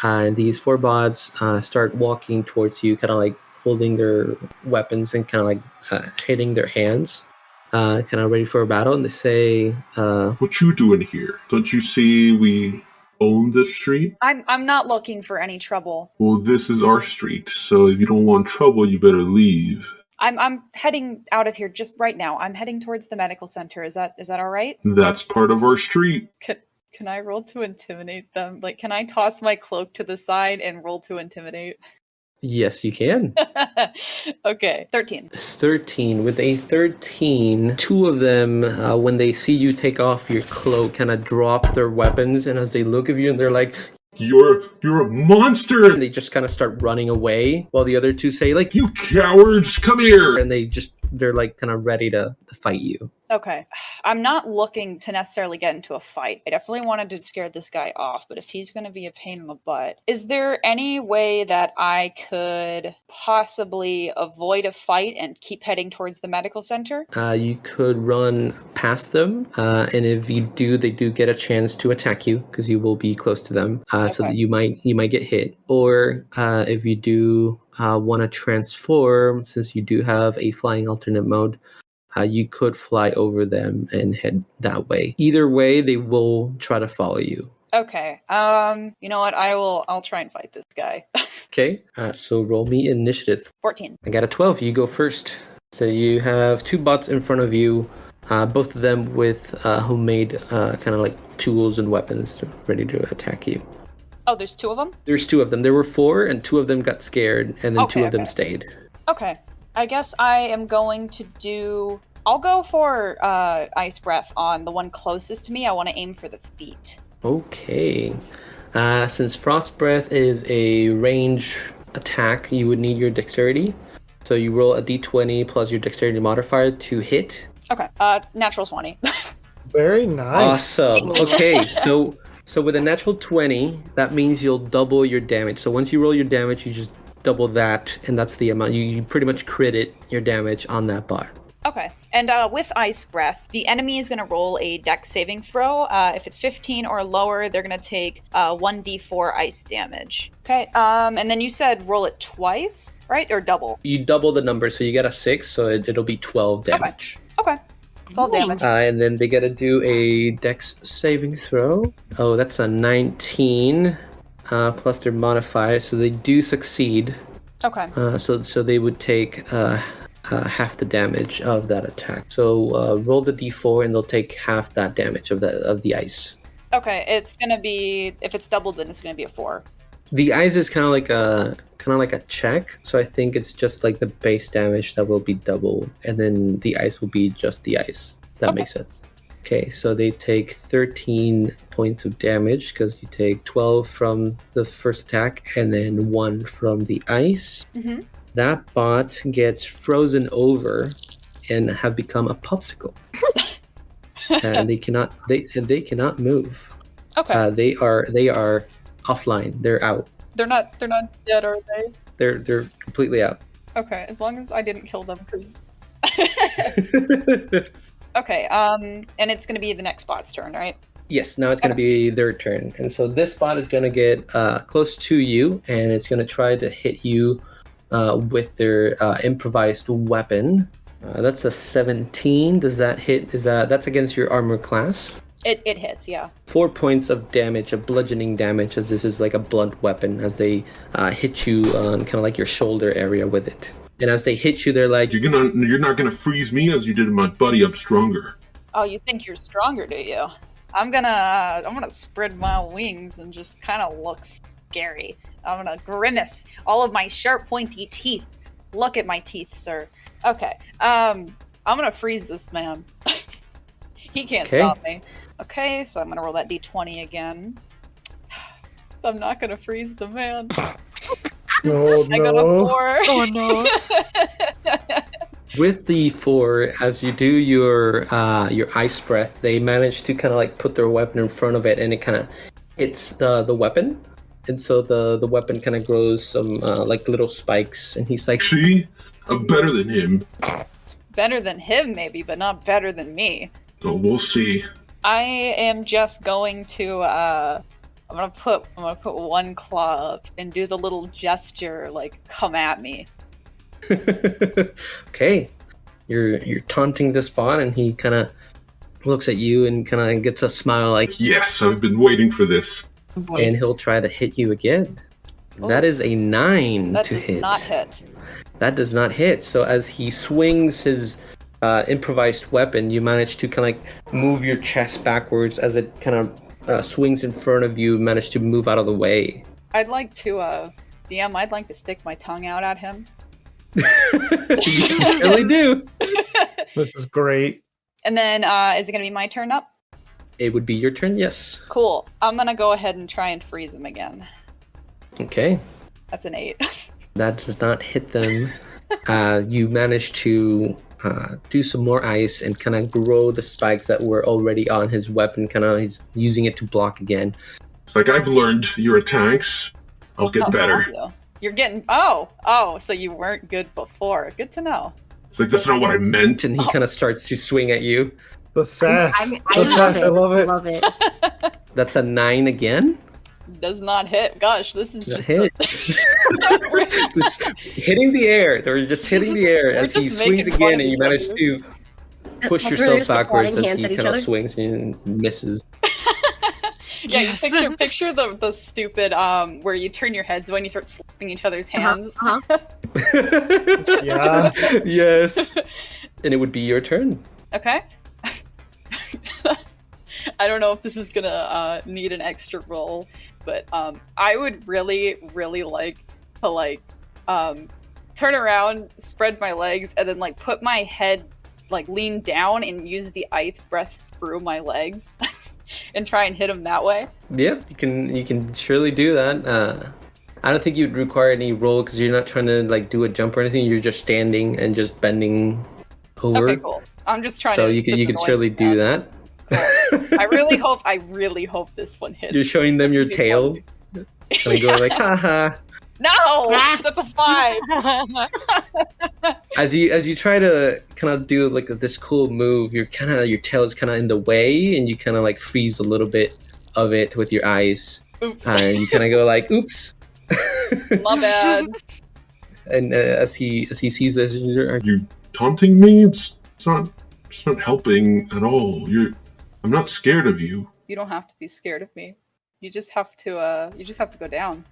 And these 4 bots start walking towards you, kind of like holding their weapons and kind of like hitting their hands, kind of ready for a battle. And they say, What you doing here? Don't you see we own this street? I'm not looking for any trouble. Well, this is our street, so if you don't want trouble, you better leave. I'm heading out of here just right now. I'm heading towards the medical center. Is that all right? That's part of our street. Can I roll to intimidate them? Like, can I toss my cloak to the side and roll to intimidate? yes, you can. Okay, 13. 13. With a 13, two of them, when they see you take off your cloak, kind of drop their weapons, and as they look at you, and they're like, You're a monster! and they just kind of start running away, while the other two say, like, You cowards, come here! and they're like kind of ready to fight you. Okay. I'm not looking to necessarily get into a fight. I definitely wanted to scare this guy off, but if he's going to be a pain in the butt, is there any way that I could possibly avoid a fight and keep heading towards the medical center? You could run past them, and if you do, they do get a chance to attack you because you will be close to them, so Okay. that you might get hit. Or if you do want to transform, since you do have a flying alternate mode, you could fly over them and head that way. Either way, they will try to follow you. Okay. You know what? I'll try and fight this guy. Okay, so roll me initiative. 14. I got a 12. You go first. So you have two bots in front of you, both of them with homemade kind of like tools and weapons ready to attack you. Oh, there's two of them? There's two of them. There were four, and two of them got scared, and then two of them Okay. stayed. Okay. I guess I am going to do... I'll go for Ice Breath on the one closest to me. I want to aim for the feet. Okay. Since Frost Breath is a range attack, you would need your dexterity. So you roll a d20 plus your dexterity modifier to hit. Okay. Natural 20. Very nice. Awesome. Okay, so with a natural 20, that means you'll double your damage. So once you roll your damage, you just double that, and that's the amount. You pretty much crit your damage on that bot. Okay. And with Ice Breath, the enemy is going to roll a dex saving throw. If it's 15 or lower, they're going to take 1d4 ice damage. Okay. And then you said roll it twice, right? Or double? You double the number, so you get a 6, so it'll be 12 damage. Okay. 12 damage. And then they gotta do a dex saving throw. Oh, that's a 19 plus their modifier, so they do succeed. Okay. So they would take half the damage of that attack. So roll the d4, and they'll take half that damage of the ice. Okay. It's going to be... If it's doubled, then it's going to be a 4. The ice is kind of like a check, so I think it's just like the base damage that will be double, and then the ice will be just the ice. That Okay. makes sense. Okay, so they take 13 points of damage because you take 12 from the first attack and then 1 from the ice. Mm-hmm. That bot gets frozen over and have become a popsicle, and they cannot move. Okay. They are offline. They're out. They're not dead, are they? They're completely out. Okay. As long as I didn't kill them, because... Okay, and it's going to be the next bot's turn, right? Yes, now it's going to be their turn. And so this bot is going to get close to you, and it's going to try to hit you with their improvised weapon. That's a 17. Does that hit? That's against your armor class? It hits, yeah. 4 points of damage, of bludgeoning damage, as this is like a blunt weapon, as they hit you on kind of like your shoulder area with it. And as they hit you, they're like, You're not gonna freeze me as you did my buddy. I'm stronger. Oh, you think you're stronger, do you? I'm gonna spread my wings and just kind of look scary. I'm gonna grimace all of my sharp, pointy teeth. Look at my teeth, sir. Okay. I'm gonna freeze this man. He can't Okay. stop me. Okay, so I'm gonna roll that d20 again. I'm not gonna freeze the man. Oh, I got a no. 4. Oh no. with the 4, as you do your ice breath, they manage to kind of like put their weapon in front of it, and it kind of hits the weapon. And so the weapon kind of grows some like little spikes, and he's like, See? I'm better than him. Better than him, maybe, but not better than me. Oh, we'll see. I am just going to I'm gonna put one claw up and do the little gesture like come at me. Okay, you're taunting this bot, and he kind of looks at you and kind of gets a smile, like, Yes, I've been waiting for this. and he'll try to hit you again. That is a 9 That to does hit. not hit. That does not hit. So as he swings his improvised weapon, you manage to kind of like move your chest backwards as it kind of swings in front of you. Manage to move out of the way. I'd like to, DM, I'd like to stick my tongue out at him. You really do. This is great. And then, is it going to be my turn up? It would be your turn, yes. Cool. I'm going to go ahead and try and freeze him again. Okay. That's an 8. That does not hit them. You manage to do some more ice and kind of grow the spikes that were already on his weapon. He's using it to block again. It's like, I've learned your attacks. I'll get better. You're getting... Oh, so you weren't good before. Good to know. It's like, that's not what I meant. And he kind of starts to swing at you. The sass. I love it. I love it. Love it. That's a 9 again. Does not hit. Gosh, this is just... Hit. Just hitting the air. They're just hitting the air as he just swings making fun again, of and you each manage other. to push Like, yourself really just backwards swatting as hands he at each kind of other? swings and misses. Yeah, Yes. you picture the stupid, where you turn your heads when you start slapping each other's hands. Yeah. Yes. And it would be your turn. Okay. I don't know if this is gonna need an extra roll, but I would really, really like to turn around, spread my legs, and then put my head lean down and use the ice breath through my legs, and try and hit him that way. Yep, you can surely do that. I don't think you'd require any roll because you're not trying to do a jump or anything. You're just standing and just bending over. Okay, cool. I'm just trying So to. you can surely do that. I really hope this one hits. You're showing them your tail. And going like, haha. No, that's a 5. As you try to kind of do this cool move, your tail is kind of in the way, and you kind of freeze a little bit of it with your eyes. Oops, And you kind of go like, oops. my bad. And as he sees this, Are you taunting me? It's not helping at all. I'm not scared of you. You don't have to be scared of me. You just have to go down.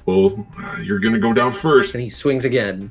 Well, you're gonna go down first. and he swings again.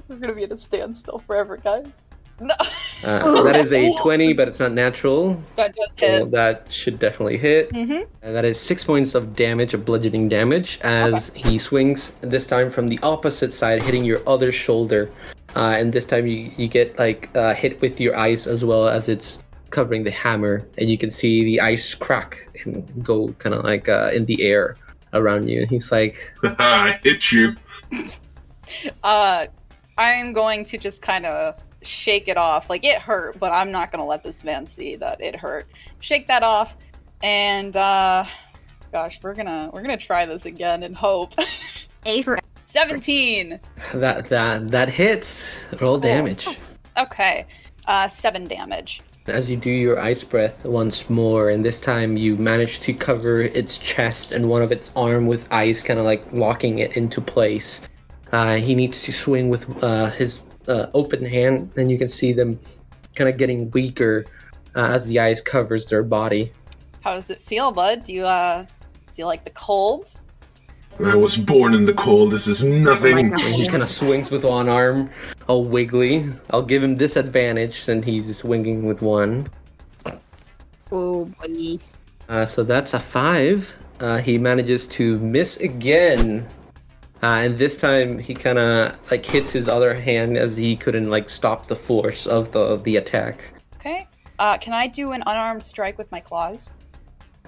We're gonna be at a standstill forever, guys. No, That is a 20, but it's not natural. that just So hit. that should definitely hit. Mm-hmm. And that is 6 points of damage, of bludgeoning damage, as he swings this time from the opposite side, hitting your other shoulder. And this time you get hit with your ice as well as it's covering the hammer, and you can see the ice crack and go kind of in the air around you. And he's like, I hit you. I'm going to just kind of shake it off. It hurt, but I'm not gonna let this man see that it hurt. Shake that off, and gosh, we're gonna try this again and hope. A for 17. that hits. Roll damage. Okay, 7 damage. As you do your ice breath once more, and this time you manage to cover its chest and one of its arm with ice, kind of locking it into place. He needs to swing with his open hand, and you can see them kind of getting weaker as the ice covers their body. How does it feel, bud? Do you like the cold? I was born in the cold. This is nothing. And he kind of swings with one arm, all wiggly. I'll give him disadvantage since he's swinging with one. Oh boy. So that's a 5. He manages to miss again. And this time he kind of hits his other hand as he couldn't stop the force of the attack. Okay. Can I do an unarmed strike with my claws?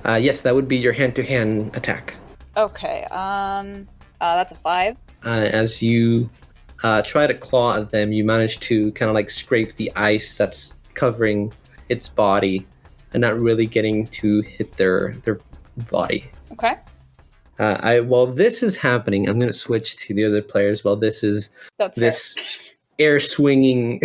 Yes, that would be your hand-to-hand attack. Okay. That's a 5. As you try to claw at them, you manage to kind of scrape the ice that's covering its body and not really getting to hit their body. Okay. While this is happening, I'm going to switch to the other players while this air swinging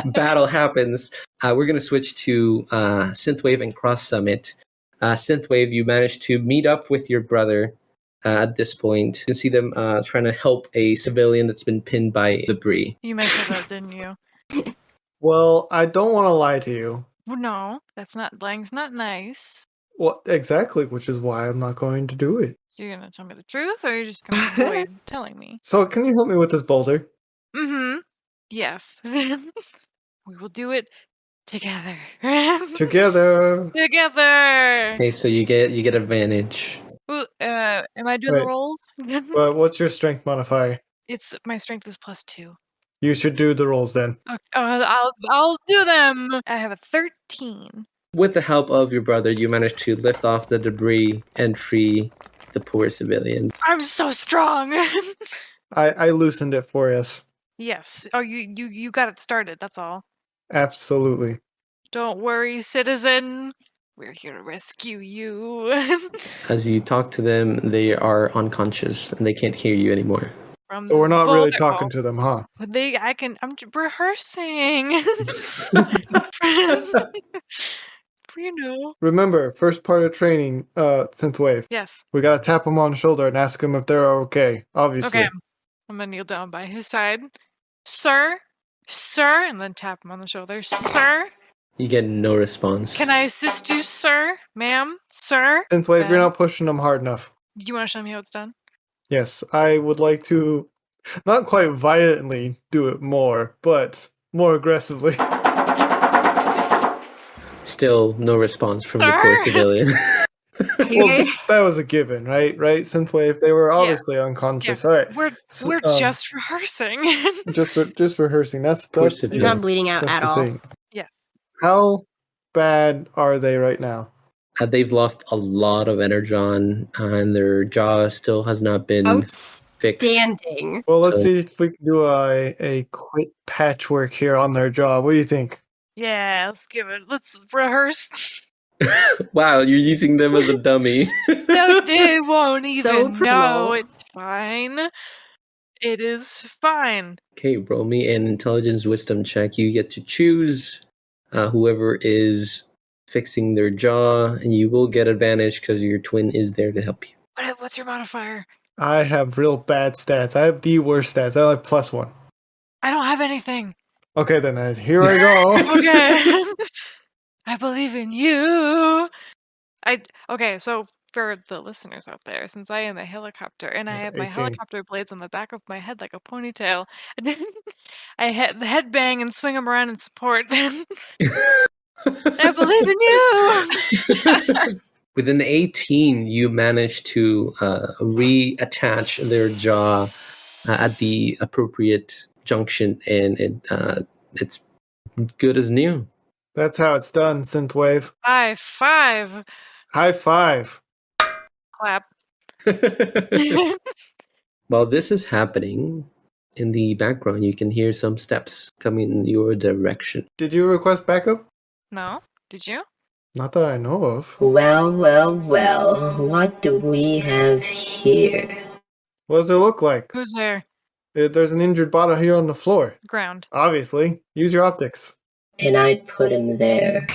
battle happens. We're going to switch to Synthwave and Cross Summit. Synthwave, you managed to meet up with your brother at this point. You can see them trying to help a civilian that's been pinned by debris. You mentioned that, didn't you? Well, I don't want to lie to you. Well, no, lying's not nice. Well, exactly, which is why I'm not going to do it. So you're gonna tell me the truth, or you're just gonna avoid telling me? So can you help me with this boulder? Mm-hmm. Yes. We will do it together. Together. Together. Okay, so you get advantage. Ooh, am I doing Wait. the rolls? But what's your strength modifier? It's my strength is +2. You should do the rolls then. Okay, I'll do them. I have a 13. With the help of your brother, you manage to lift off the debris and free the poor civilian. I'm so strong. I loosened it for us. Yes. Oh, you got it started. That's all. Absolutely. Don't worry, citizen. We're here to rescue you. As you talk to them, they are unconscious and they can't hear you anymore. From So we're this not really bullet talking hole. to them, huh? But I'm rehearsing. You know. Remember, first part of training, Synthwave. Yes. We gotta tap them on the shoulder and ask them if they're okay. Obviously. Okay. I'm gonna kneel down by his side. Sir, and then tap him on the shoulder. Sir, You get no response. can I assist you, sir? Ma'am? Sir? Synthwave, you're Ma'am? not pushing them hard enough. You wanna show me how it's done? Yes, I would like to not quite violently do it more, but more aggressively. Still no response from the Sir? poor civilian. Well, that was a given, right? Right, Synthwave? They were obviously unconscious. All right. We're So, just rehearsing. just rehearsing. That's Poor He's civilian. not bleeding out that's at the all. thing. Yes. How bad are they right now? They've lost a lot of energon, and their jaw still has not been fixed. Outstanding. Well, let's So- see if we can do a quick patchwork here on their jaw. What do you think? Yeah, let's rehearse. Wow, you're using them as a dummy. No, they won't even So know. pro. It's fine. It is fine. Okay, roll me an intelligence wisdom check. You get to choose whoever is fixing their jaw, and you will get advantage because your twin is there to help you. What's your modifier? I have real bad stats. I have the worst stats. I have +1. I don't have anything. Okay, then here I go. Okay. I believe in you. Okay, so for the listeners out there, since I am a helicopter and I have my 18. helicopter blades on the back of my head like a ponytail, I hit the headbang and swing them around in support. I believe in you. Within 18, you manage to reattach their jaw at the appropriate junction, and it's good as new. That's how it's done, Synthwave. High five. High five. Clap. While this is happening, in the background, you can hear some steps coming in your direction. Did you request backup? No? Did you? Not that I know of. Well, what do we have here? What does it look like? Who's there? There's an injured body here on the floor. Ground. Obviously. Use your optics. And I put him there.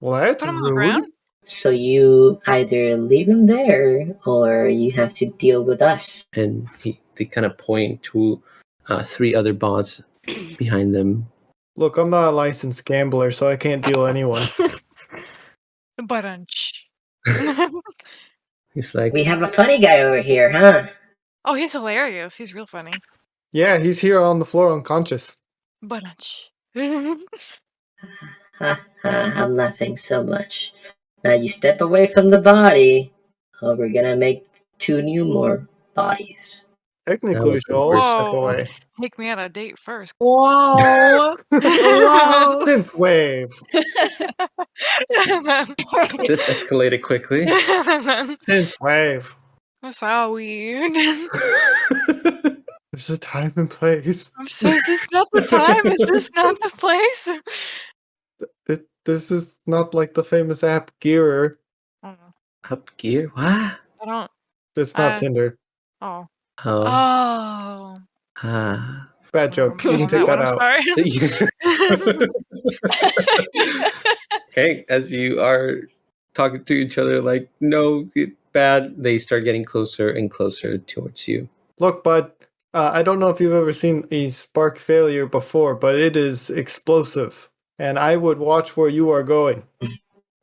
Well, that's Put him on the rude. ground? So you either leave him there, or you have to deal with us. And they kind of point to 3 other bots behind them. Look, I'm not a licensed gambler, so I can't deal anyone. Bunch. He's like, We have a funny guy over here, huh? Oh, he's hilarious. He's real funny. Yeah, he's here on the floor unconscious. Bunch. Ha ha, I'm laughing so much. Now you step away from the body, or we're gonna make 2 more bodies. Technically, That we was should all Whoa. step away. Take me on a date first. Whoa! Whoa! Synthwave. this escalated quickly. Synthwave. That's so weird. There's a time and place. I'm so, is this not the time? Is this not the place? This is not like the famous app Gearer. Oh, Up gear? What? I don't. It's not Tinder. Oh. Oh. Oh. Bad joke. You can take that out. I'm sorry. Okay, as you are talking to each other, like, no, bad, they start getting closer and closer towards you. Look, bud, I don't know if you've ever seen a spark failure before, but it is explosive. And I would watch where you are going.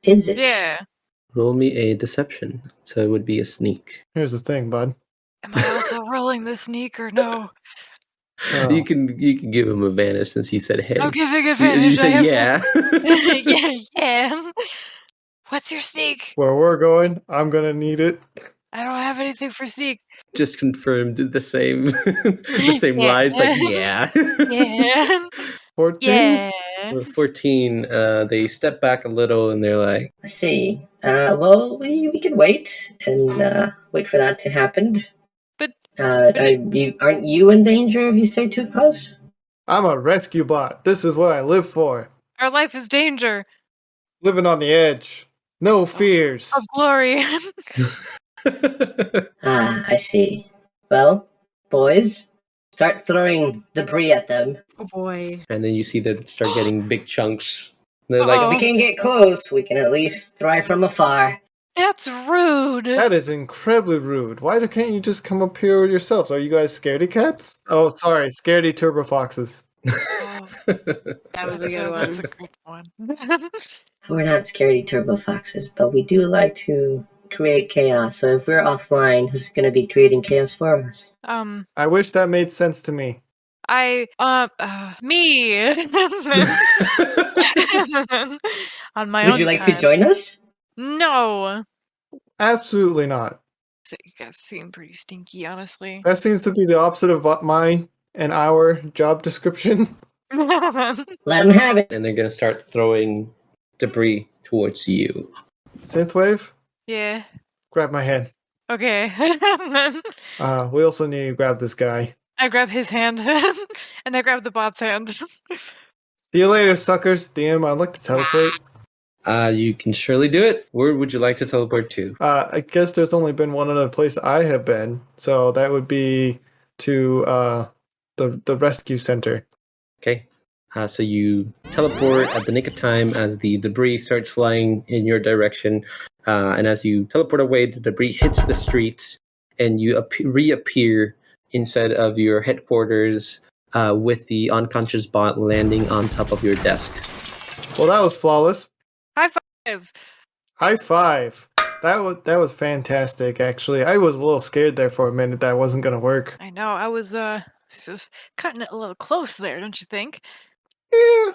Is it? Yeah. Roll me a deception. So it would be a sneak. Here's the thing, bud. Am I also rolling the sneak or no? Oh. You can give him advantage since he said hey. I'm giving You advantage. say yeah. yeah. What's your sneak? Where we're going, I'm gonna need it. I don't have anything for sneak. Just confirmed the same the same Yeah. lies. Like yeah. Yeah. 14? Yeah. 14. They step back a little and they're like, I see. Well, we can wait and wait for that to happen. But Aren't you in danger if you stay too close? I'm a rescue bot. This is what I live for. our life is danger Living on the edge. No fears. of glory. I see. Well, boys, start throwing debris at them. Oh boy. and then you see them start getting big chunks. They're If like, we can't get close, we can at least throw it from afar. That's rude. That is incredibly rude. Why can't you just come up here yourselves? Are you guys scaredy cats? Oh, sorry, scaredy turbo foxes. Oh, That was a good that's a one. good one. We're not scaredy turbo foxes, but we do like to create chaos. So if we're offline, who's going to be creating chaos for us? I wish that made sense to me. Me. On my own Would you like time. to join us? No. Absolutely not. You guys seem pretty stinky, honestly. That seems to be the opposite of what my and our job description. Let them have it. and they're gonna start throwing debris towards you. Synthwave, Yeah. grab my hand. Okay. We also need to grab this guy. I grab his hand and I grab the bot's hand. See you later, suckers. DM, I'd like to teleport. You can surely do it. Where would you like to teleport to? I guess there's only been one other place I have been, so that would be to the rescue center. Okay. So you teleport at the nick of time as the debris starts flying in your direction. And as you teleport away, the debris hits the streets and you reappear inside of your headquarters with the unconscious bot landing on top of your desk. Well, that was flawless. High five. High five. That was fantastic, actually. I was a little scared there for a minute that wasn't gonna work. I know. I was just cutting it a little close there, don't you think? Yeah,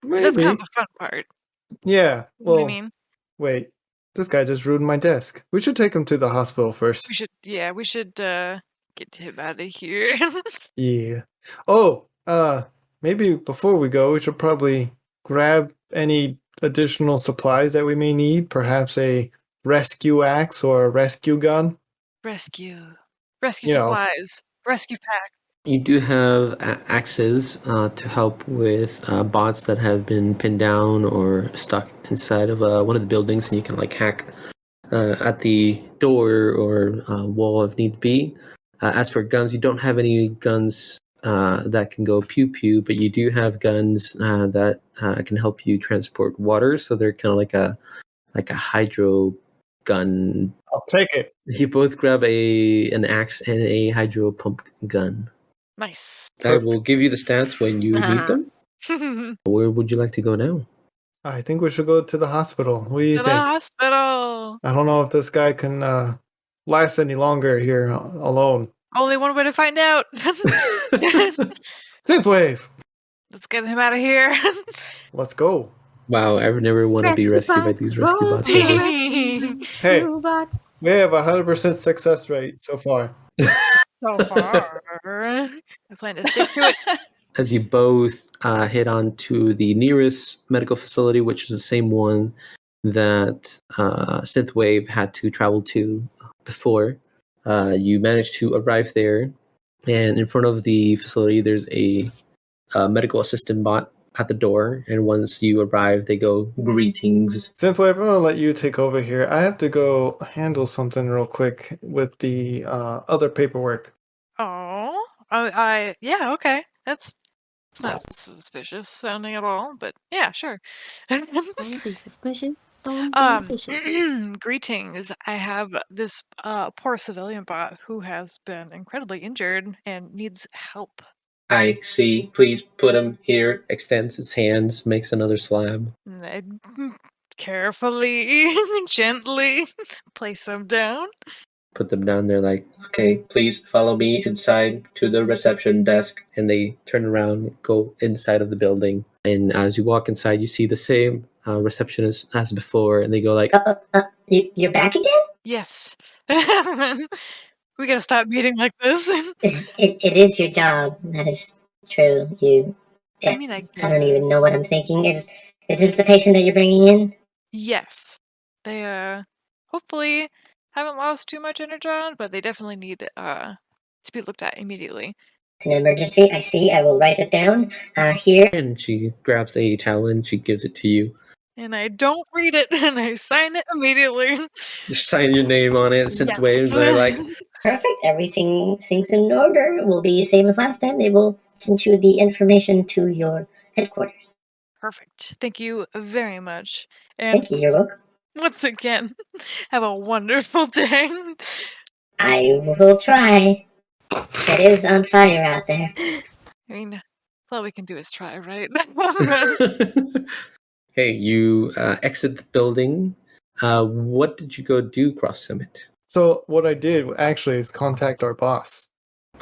maybe. That's kind of the fun part. Yeah. You know what Well, I mean? wait. This guy just ruined my desk. We should take him to the hospital first. We should get him out of here. Yeah. Oh, maybe before we go, we should probably grab any additional supplies that we may need. Perhaps a rescue axe or a rescue gun. Rescue You know. supplies. Rescue pack. You do have axes to help with bots that have been pinned down or stuck inside of one of the buildings, and you can like hack at the door or wall if need be. As for guns, you don't have any guns that can go pew pew, but you do have guns that can help you transport water. So they're kind of like a hydro gun. I'll take it. You both grab an axe and a hydro pump gun. Nice. I will give you the stats when you need them. Where would you like to go now? I think we should go to the hospital. What do you To the think? hospital. I don't know if this guy can last any longer here alone. Only one way to find out. Synthwave, Let's get him out of here. let's go. Wow, I would never want to be Rescue rescued by bots, these rescue roll bots. to ever. rescue. Hey. Robots. We have 100% success rate so far. So far. I plan to stick to it. As you both head on to the nearest medical facility, which is the same one that Synthwave had to travel to before, you manage to arrive there, and in front of the facility, there's a medical assistant bot at the door, and once you arrive, they go, "Greetings." Synthwave, I'm gonna let you take over here. I have to go handle something real quick with the other paperwork. Oh, yeah, okay. It's not suspicious sounding at all, but yeah, sure. Don't be suspicious. phone conversation. Greetings. I have this poor civilian bot who has been incredibly injured and needs help. I see. Please put him here. Extends his hands, makes another slab. And I carefully, gently place them down. Put them down there like, okay, please follow me inside to the reception desk. And they turn around, go inside of the building. And as you walk inside, you see the same receptionist as before. And they go like, You're back again? Yes. We gotta stop meeting like this. It is your job. That is true. I mean, I don't even know what I'm thinking. Is this the patient that you're bringing in? Yes. They hopefully haven't lost too much energon, but they definitely need to be looked at immediately. It's an emergency. I see. I will write it down. Here. and she grabs a towel and she gives it to you. And I don't read it, and I sign it immediately. You sign your name on it, send it away, and they're like, Perfect. Everything seems in order. Will be same as last time. They will send you the information to your headquarters. Perfect. Thank you very much. And Thank you. You're welcome. once again, have a wonderful day. I will try. It is on fire out there. I mean, all we can do is try, right? okay, you exit the building. What did you go do, Cross Summit? So what I did actually is contact our boss.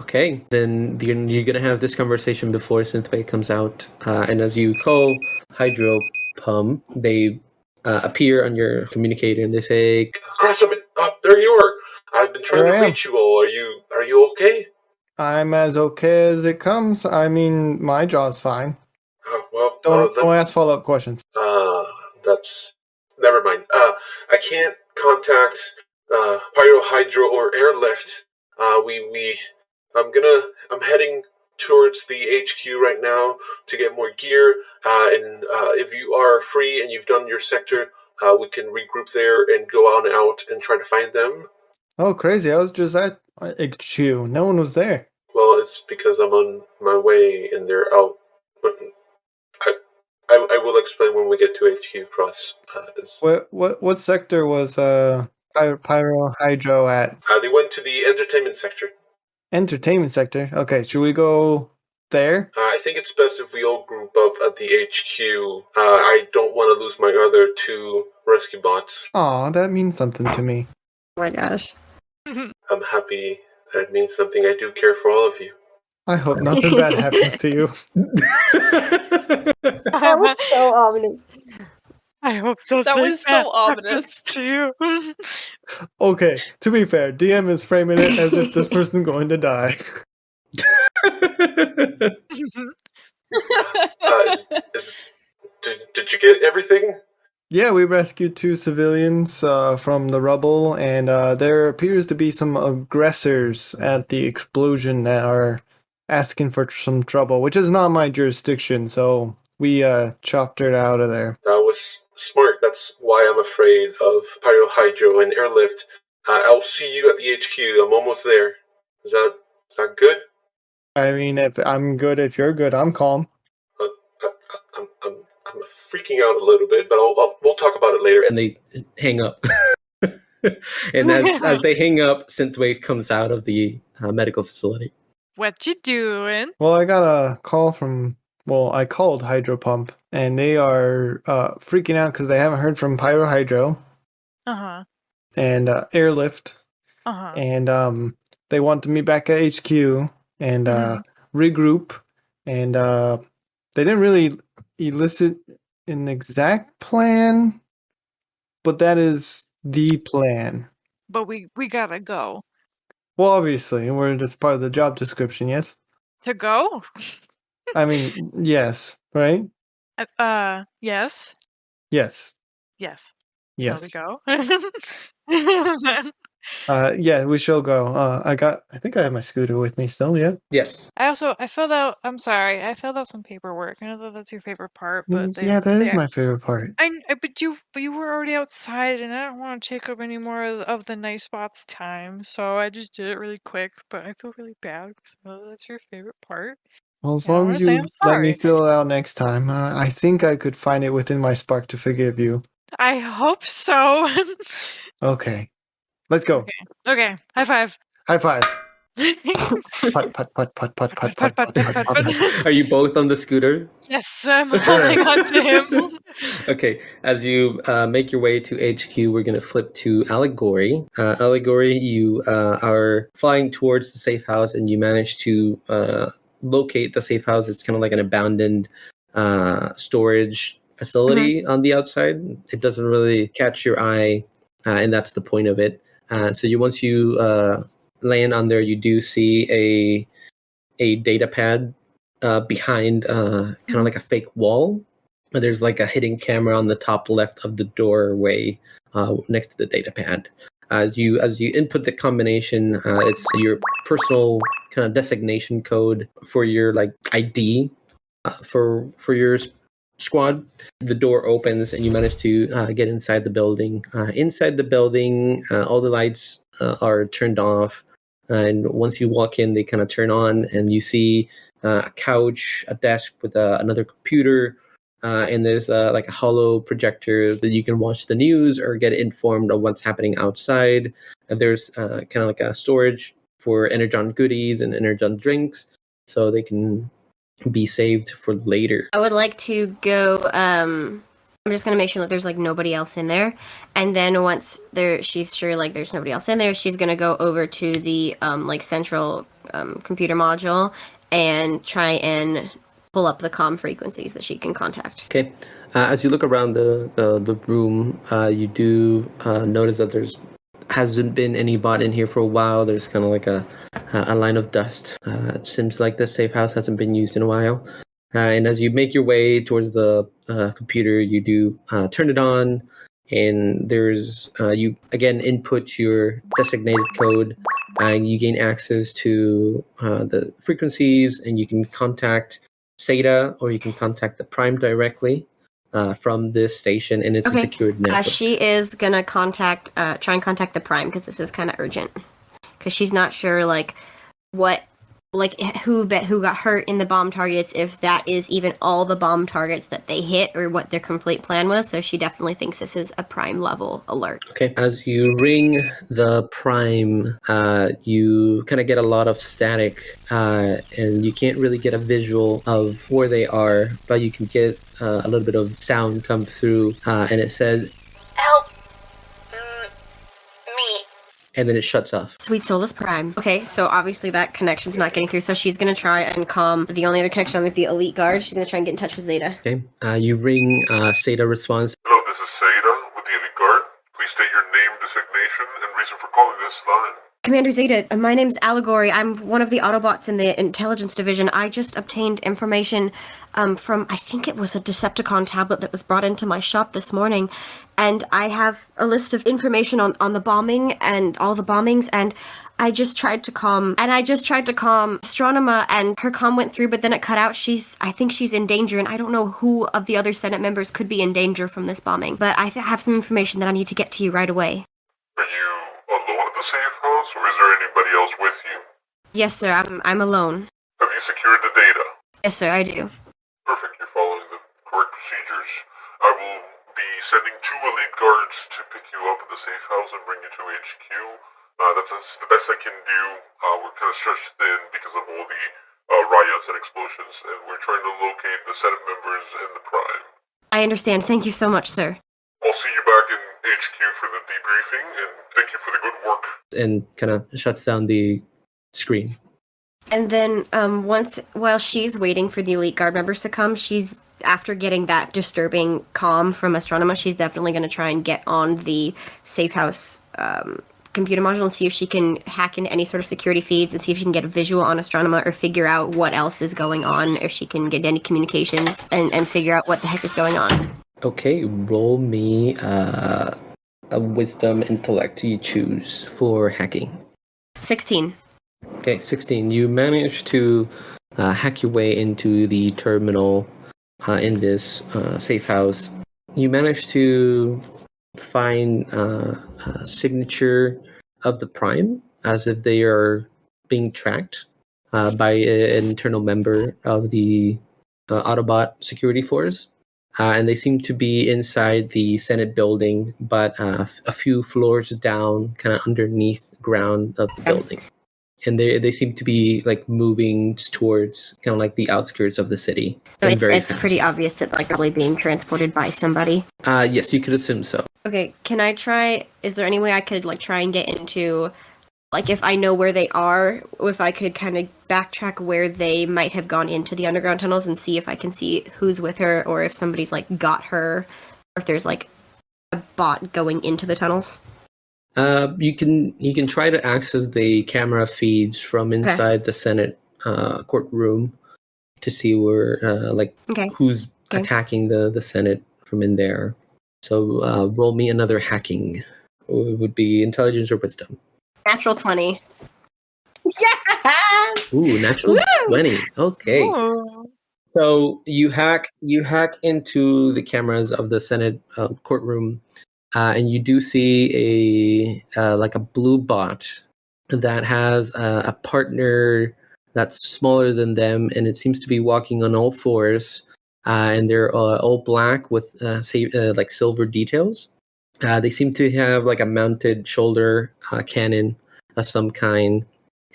Okay, then you're gonna have this conversation before Synthwave comes out, and as you call Hydro Pump, they appear on your communicator and they say, Cross Summit, there you are. I've been trying There I to am. reach you all. Are you okay? I'm as okay as it comes. I mean, my jaw's fine. Well, Don't ask follow-up questions. that's never mind. I can't contact Pyro Hydro or Airlift. I'm heading towards the HQ right now to get more gear. And if you are free and you've done your sector, we can regroup there and go on out and try to find them. Oh, crazy. I was just at HQ. No one was there. Well, it's because I'm on my way and they're out. But I will explain when we get to HQ Cross. What sector was Pyro Hydro at? They went to the entertainment sector. Entertainment sector. Okay, should we go there? I think it's best if we all group up at the HQ. I don't want to lose my other two rescue bots. Aw, that means something to me. Oh my gosh. I'm happy that it means something. I do care for all of you. I hope nothing bad happens to you. That was so ominous. I hope That was so ominous. to you. Okay, to be fair, DM is framing it as if this person's going to die. Did you get everything? Yeah, we rescued 2 civilians from the rubble, and there appears to be some aggressors at the explosion that are asking for some trouble, which is not my jurisdiction, so we chopped her out of there. That was smart. That's why I'm afraid of Pyro Hydro and Airlift. I'll see you at the HQ. I'm almost there. Is that good? I mean, if I'm good, if you're good, I'm calm. I'm freaking out a little bit, but we'll talk about it later. and they hang up. And as they hang up, Synthwave comes out of the medical facility. What you doing? Well, I got a call from, I called Hydro Pump, and they are freaking out because they haven't heard from Pyro Hydro Uh-huh. and Airlift, Uh-huh. and they want to meet back at HQ and regroup, and they didn't really elicit an exact plan, but that is the plan. But we gotta go. Well, obviously, that's part of the job description, yes? To go? I mean, yes, right? Yes. Yes. Yes. Yes. Shall we go? Yeah, we shall go. I think I have my scooter with me still, yeah? Yes. I filled out, I'm sorry, I filled out some paperwork. I know that that's your favorite part, but Yeah, that is my favorite part. but you were already outside, and I don't want to take up any more of the nice spot's time, so I just did it really quick. But I feel really bad because that's your favorite part. Well, as Yeah, I long wanna as say you I'm let me sorry. fill it out next time, I think I could find it within my spark to forgive you. I hope so. Okay. Let's go. Okay, high five. High five. Put, put, put, put, put, put, put, put, put, put. Are you both on the scooter? Yes, I'm holding on to him. Okay, as you make your way to HQ, we're going to flip to Allegory. Allegory, you are flying towards the safe house and you manage to locate the safe house. It's kind of like an abandoned storage facility on the outside. It doesn't really catch your eye, and that's the point of it. Once you land on there, you do see a data pad behind kind of like a fake wall. There's like a hidden camera on the top left of the doorway next to the data pad. As you input the combination, it's your personal kind of designation code for your like ID for your squad. The door opens and you manage to get inside the building. Inside the building, all the lights are turned off. And once you walk in, they kind of turn on, and you see a couch, a desk with another computer, and there's like a hollow projector that you can watch the news or get informed of what's happening outside. And there's kind of like a storage for Energon goodies and Energon drinks, so they can be saved for later. I would like to go. I'm just gonna make sure that there's like nobody else in there, and then once she's sure like there's nobody else in there, she's gonna go over to the like central computer module and try and pull up the comm frequencies that she can contact. Okay. As you look around the room, you do notice that there's hasn't been any bot in here for a while. There's kind of like a line of dust. It seems like the safe house hasn't been used in a while. And as you make your way towards the computer, you do turn it on, and there's you again input your designated code, and you gain access to the frequencies, and you can contact SATA or you can contact the Prime directly from this station, and it's a secured network. She is gonna try and contact the Prime because this is kind of urgent, because she's not sure like what. Like who got hurt in the bomb targets, if that is even all the bomb targets that they hit, or what their complete plan was. So she definitely thinks this is a Prime level alert. Okay, as you ring the Prime, you kind of get a lot of static, and you can't really get a visual of where they are, but you can get a little bit of sound come through, and it says, "Help me." And then it shuts off. Sweet Solus Prime. Okay, so obviously that connection's not getting through, so she's gonna try and calm the only other connection with the Elite Guard. She's gonna try and get in touch with Zeta. Okay, you ring, Zeta responds. Hello, this is Zeta with the Elite Guard. Please state your name, designation, and reason for calling this line. Commander Zeta, my name's Allegory. I'm one of the Autobots in the Intelligence Division. I just obtained information from, I think it was a Decepticon tablet that was brought into my shop this morning. And I have a list of information on the bombing and all the bombings, and I just tried to calm Astronema, and her comm went through, but then it cut out. I think she's in danger, and I don't know who of the other Senate members could be in danger from this bombing. But I have some information that I need to get to you right away. Are you alone at the safe house, or is there anybody else with you? Yes, sir, I'm alone. Have you secured the data? Yes, sir, I do. Perfect, you're following the correct procedures. I will be sending 2 Elite Guards to pick you up at the safe house and bring you to HQ. That's the best I can do. We're kind of stretched thin because of all the riots and explosions, and we're trying to locate the Senate members and the Prime. I understand. Thank you so much, sir. I'll see you back in HQ for the debriefing, and thank you for the good work. And kind of shuts down the screen. And then while she's waiting for the Elite Guard members to come, after getting that disturbing comm from Astronema, she's definitely going to try and get on the safe house computer module and see if she can hack into any sort of security feeds and see if she can get a visual on Astronema or figure out what else is going on, if she can get any communications and figure out what the heck is going on. Okay, roll me a wisdom intellect you choose for hacking. 16. Okay, 16. You manage to hack your way into the terminal in this safe house. You manage to find a signature of the Prime as if they are being tracked by an internal member of the Autobot security force. and they seem to be inside the Senate building, but a few floors down, kind of underneath the ground of the building. And they seem to be like moving towards kind of like the outskirts of the city. So and very it's fast. pretty obvious that like probably being transported by somebody. Yes, you could assume so. Okay, can I try? Is there any way I could like try and get into, like, if I know where they are, if I could kind of backtrack where they might have gone into the underground tunnels and see if I can see who's with her, or if somebody's like got her, or if there's like a bot going into the tunnels? You can try to access the camera feeds from inside the Senate courtroom to see where who's attacking the Senate from in there. So roll me another hacking. It would be intelligence or wisdom. Natural 20. Yes! Ooh, natural 20. Okay. Ooh. So you hack into the cameras of the Senate courtroom, and you do see a blue bot that has a partner that's smaller than them, and it seems to be walking on all fours, and they're all black with like silver details. They seem to have like a mounted shoulder cannon of some kind,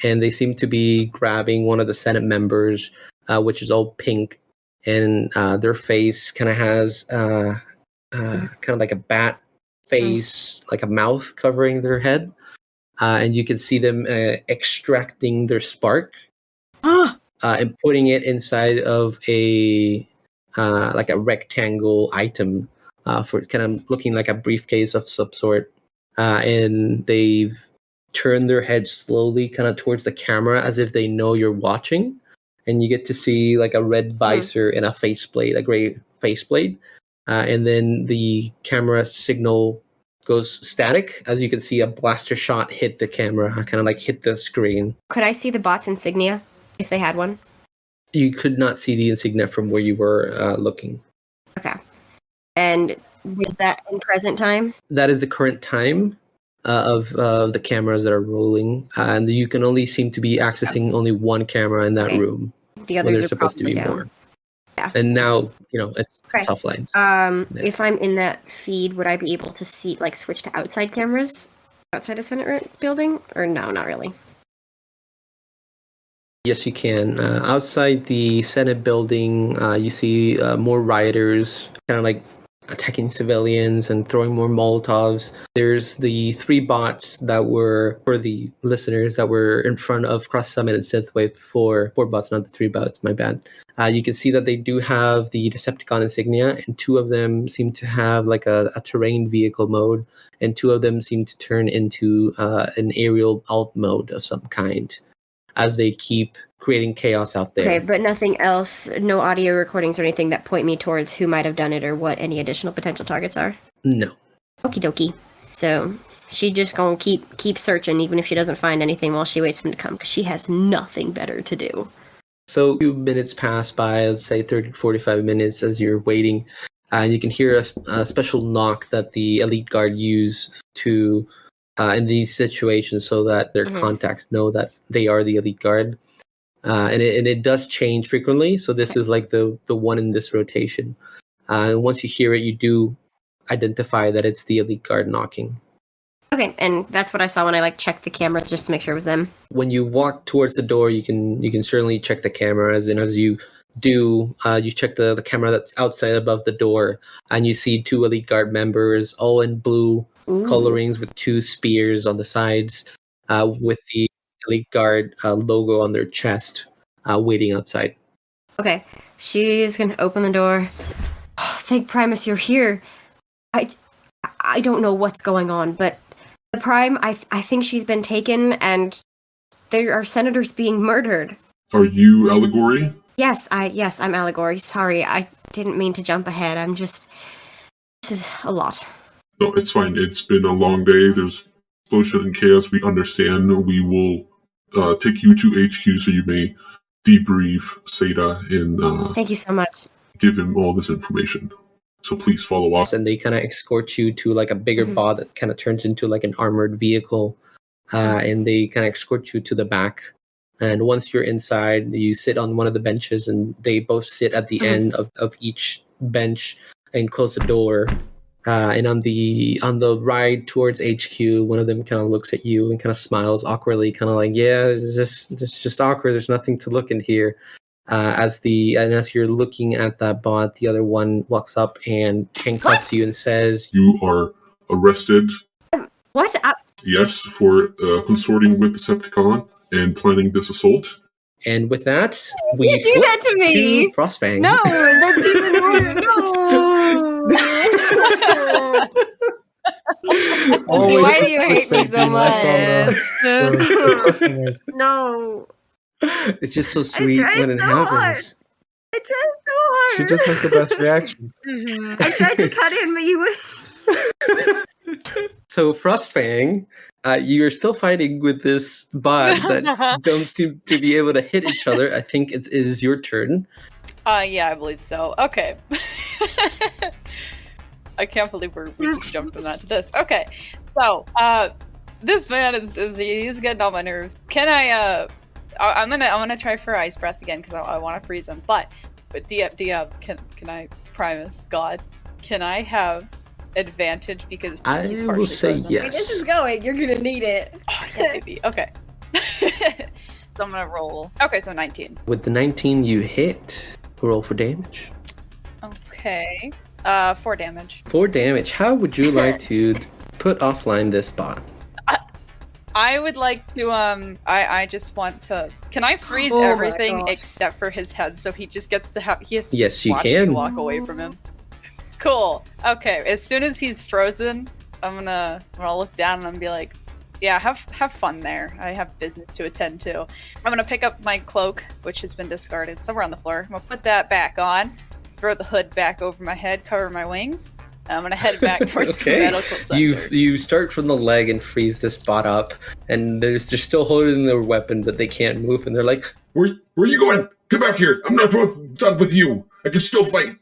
and they seem to be grabbing one of the Senate members, which is all pink, and their face kind of has kind of like a bat face, like a mouth covering their head, and you can see them extracting their spark and putting it inside of a like a rectangle item for kind of looking like a briefcase of some sort, and they've turned their head slowly kind of towards the camera as if they know you're watching, and you get to see like a red visor and a faceplate, a gray faceplate. And then the camera signal goes static, as you can see a blaster shot hit the camera, kind of like hit the screen. Could I see the bot's insignia, if they had one? You could not see the insignia from where you were looking. Okay. And was that in present time? That is the current time of the cameras that are rolling, and you can only seem to be accessing only one camera in that room. The others are supposed to be down. more. Yeah. And now, it's offline. If I'm in that feed, would I be able to see, like, switch to outside cameras outside the Senate building? Or no, not really? Yes, you can. Outside the Senate building, you see more rioters kind of like attacking civilians and throwing more Molotovs. There's the 3 bots that were, for the listeners, that were in front of Cross Summit and Synthwave before. 4 bots, not the 3 bots, my bad. You can see that they do have the Decepticon insignia, and 2 of them seem to have like a terrain vehicle mode, and 2 of them seem to turn into an aerial alt mode of some kind as they keep creating chaos out there. Okay, but nothing else, no audio recordings or anything that point me towards who might have done it or what any additional potential targets are? No. Okie dokie. So she just gonna keep searching even if she doesn't find anything while she waits for him to come, because she has nothing better to do. So a few minutes pass by, let's say 30 to 45 minutes as you're waiting, and you can hear a special knock that the elite guard use to in these situations so that their contacts know that they are the elite guard. And it does change frequently, so this is like the one in this rotation. And once you hear it, you do identify that it's the elite guard knocking. Okay, and that's what I saw when I checked the cameras just to make sure it was them. When you walk towards the door, you can certainly check the cameras, and as you do, you check the camera that's outside above the door, and you see 2 elite guard members, all in blue colorings with 2 spears on the sides, with the elite guard logo on their chest, waiting outside. Okay, she's gonna open the door. Oh, thank Primus you're here. I don't know what's going on, but the Prime, I think she's been taken, and there are senators being murdered. Are you Allegory? Yes, I'm Allegory. Sorry, I didn't mean to jump ahead. this is a lot. No, it's fine. It's been a long day. There's explosion and chaos. We understand. We will take you to HQ so you may debrief Seda and thank you so much. Give him all this information. So please follow us. And they kind of escort you to like a bigger bot that kind of turns into like an armored vehicle, and they kind of escort you to the back. And once you're inside, you sit on one of the benches, and they both sit at the end of each bench and close the door. And on the ride towards HQ, one of them kind of looks at you and kind of smiles awkwardly, kind of like, "Yeah, it's just awkward. There's nothing to look in here." As you're looking at that bot, the other one walks up and handcuffs you and says, You are arrested. What? Yes, for consorting with Decepticon and planning this assault. and with that, we You do flip that to me! Frostfang. No, that's even worse. No. Always Why do you hate me clickbait so being left on the cliffhangers. No. It's just so sweet tried when it so happens. hard. I tried so hard. She just has the best reactions. I tried to cut in, but you would. So Frostfang, you are still fighting with this bot that don't seem to be able to hit each other. I think it is your turn. Yeah, I believe so. Okay. I can't believe we just jumped from that to this. Okay, so this man he's getting on my nerves. Can I'm gonna try for ice breath again because I want to freeze him. But DM, can I Primus God? Can I have advantage because I he's will partially say frozen? yes. This is going. You're gonna need it. Oh, yeah, maybe. Okay. So I'm gonna roll. Okay, so 19. With the 19 you hit, roll for damage. Okay. 4 damage. 4 damage. How would you like to put offline this bot? I would like to, I just want to, can I freeze Oh my everything gosh. except for his head so he just gets to have, he has to Yes, just you watch can. me walk away from him? Cool. Okay, as soon as he's frozen, I'm gonna look down and be like, yeah, have fun there. I have business to attend to. I'm gonna pick up my cloak, which has been discarded somewhere on the floor. I'm gonna put that back on, throw the hood back over my head, cover my wings. I'm gonna head back towards the medical center. You start from the leg and freeze this bot up, and they're still holding their weapon, but they can't move, and they're like, Where are you going? Come back here. I'm not done with you. I can still fight.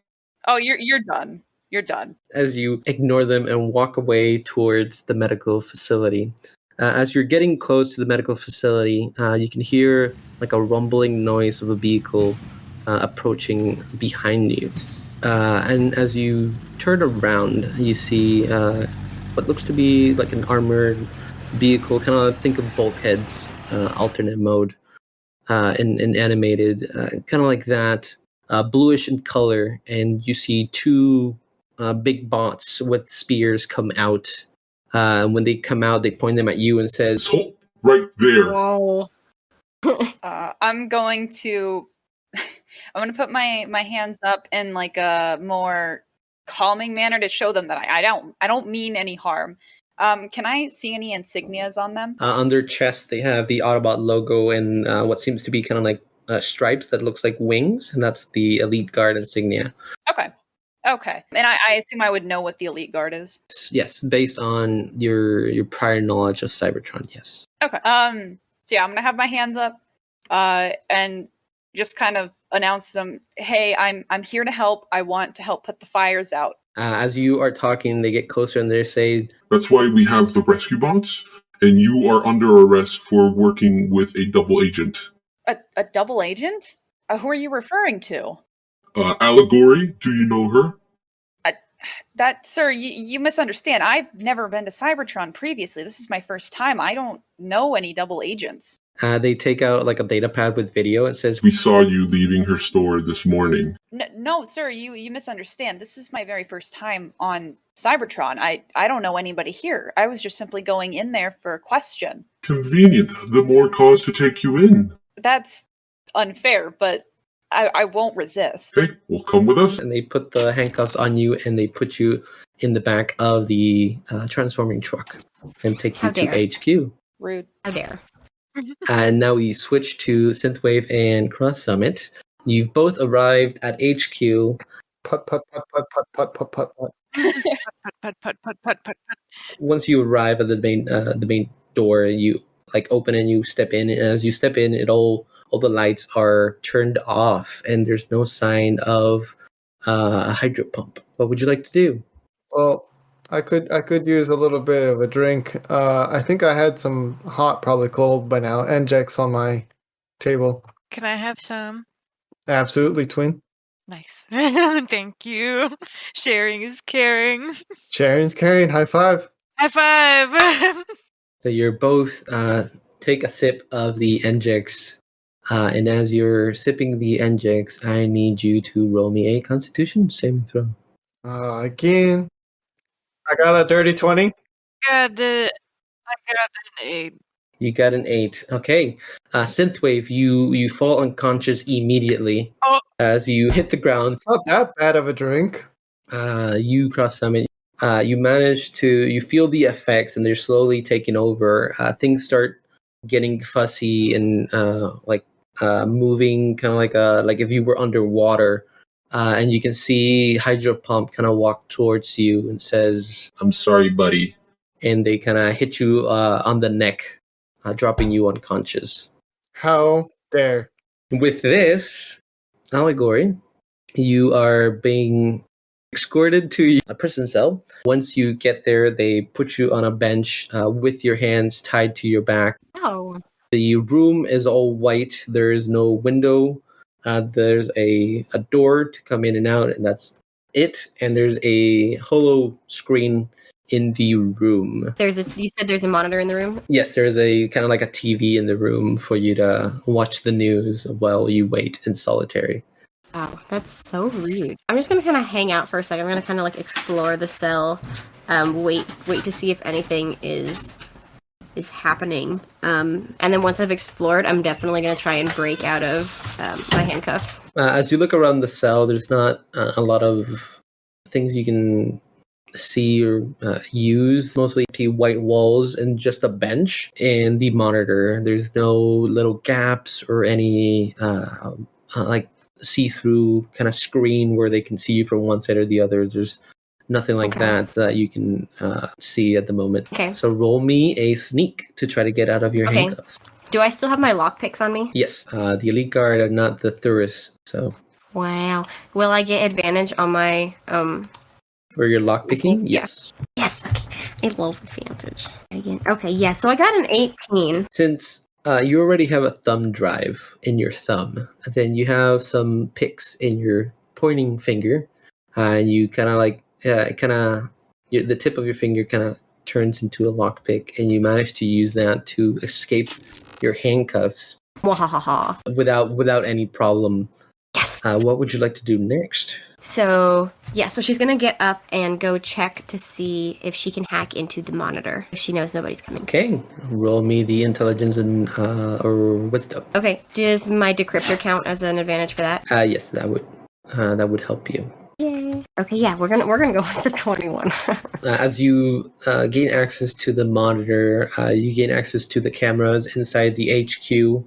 Oh, you're done. You're done. as you ignore them and walk away towards the medical facility. As you're getting close to the medical facility, you can hear like a rumbling noise of a vehicle approaching behind you. And as you turn around, you see what looks to be like an armored vehicle, kind of think of Bulkhead's alternate mode in animated, kind of like that, bluish in color. And you see two big bots with spears come out. When they come out, they point them at you and says, Halt right there. Whoa. I'm going to put my hands up in like a more calming manner to show them that I don't mean any harm. Can I see any insignias on them? on their chest, they have the Autobot logo and what seems to be kind of like stripes that looks like wings, and that's the Elite Guard insignia. Okay. And I assume I would know what the Elite Guard is. Yes, based on your prior knowledge of Cybertron, yes. Okay. So yeah, I'm gonna have my hands up, and just kind of announce to them, "Hey, I'm here to help. I want to help put the fires out." As you are talking, they get closer and they say, That's why we have the rescue bots, and you are under arrest for working with a double agent. A double agent? Who are you referring to? Allegory, do you know her? That, sir, you misunderstand. I've never been to Cybertron previously. This is my first time. I don't know any double agents. they take out like a data pad with video and says, We saw you leaving her store this morning. No, sir, you misunderstand. This is my very first time on Cybertron. I don't know anybody here. I was just simply going in there for a question. Convenient. The more cause to take you in. That's unfair, but I won't resist. Okay, well, come with us. and they put the handcuffs on you and they put you in the back of the transforming truck and take you How dare. to HQ. Rude. How dare. And now we switch to Synthwave and Cross Summit. You've both arrived at HQ. Put, put, put, put, put, put, put, put, put. Put. Once you arrive at the main door, you like open and you step in. And as you step in, all the lights are turned off, and there's no sign of a hydro pump. What would you like to do? Well, I could use a little bit of a drink. I think I had some hot, probably cold by now, and Jack's on my table. Can I have some? Absolutely, twin. Nice. Thank you. Sharing is caring. Sharon's carrying. High five. High five. So you're both take a sip of the NGX, and as you're sipping the NGX, I need you to roll me a Constitution saving throw. Again, I got a dirty 20. I got an 8. You got an 8. Okay. Synthwave, you fall unconscious immediately Oh. as you hit the ground. Not that bad of a drink. You cross summit. You manage to, you feel the effects and they're slowly taking over. Things start getting fussy and moving kind of like if you were underwater. And you can see Hydro Pump kind of walk towards you and says, I'm sorry, buddy. and they kind of hit you on the neck, dropping you unconscious. How dare. With this, Allegory, you are being escorted to a prison cell. Once you get there, they put you on a bench with your hands tied to your back. Oh. The room is all white. There is no window. There's a door to come in and out, and that's it. And there's a holo screen in the room. You said there's a monitor in the room? Yes, there's a kind of like a TV in the room for you to watch the news while you wait in solitary. Wow, that's so rude. I'm just gonna kind of hang out for a second. I'm gonna kind of like explore the cell, wait to see if anything is happening. And then once I've explored, I'm definitely gonna try and break out of my handcuffs. As you look around the cell, there's not a lot of things you can see or use. Mostly white walls and just a bench and the monitor. There's no little gaps or any like see-through kind of screen where they can see you from one side or the other. There's nothing like that you can see at the moment. Okay. So roll me a sneak to try to get out of your handcuffs. Do I still have my lockpicks on me? Yes. The elite guard are not the tourists, so. Wow. Will I get advantage on my For your lockpicking? Yeah. Yes. Yes. Okay. I love advantage. Again. Okay. Yeah. So I got an 18. Since you already have a thumb drive in your thumb, then you have some picks in your pointing finger, and you kind of like the tip of your finger kind of turns into a lockpick, and you manage to use that to escape your handcuffs Wahahaha. without any problem. Yes. What would you like to do next? So she's gonna get up and go check to see if she can hack into the monitor if she knows nobody's coming. Okay, roll me the intelligence and or wisdom. Okay, does my decryptor count as an advantage for that? Yes, that would help you. Yay. Okay, yeah, we're gonna go with the 21. As you gain access to the monitor, you gain access to the cameras inside the HQ.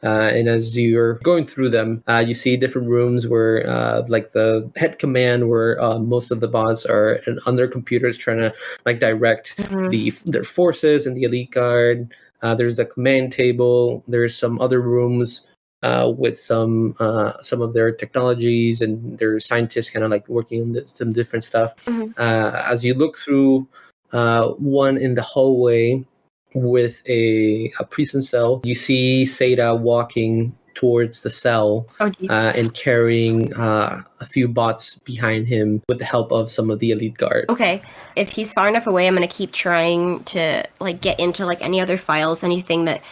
And as you're going through them, you see different rooms where, like the head command, where most of the bots are on their computers trying to like direct their forces and the elite guard. There's the command table. There's some other rooms with some of their technologies and their scientists kind of like working on some different stuff. As you look through one in the hallway with a prison cell, you see Seda walking towards the cell and carrying a few bots behind him with the help of some of the elite guard. Okay, if he's far enough away, I'm gonna keep trying to like get into like any other files, anything that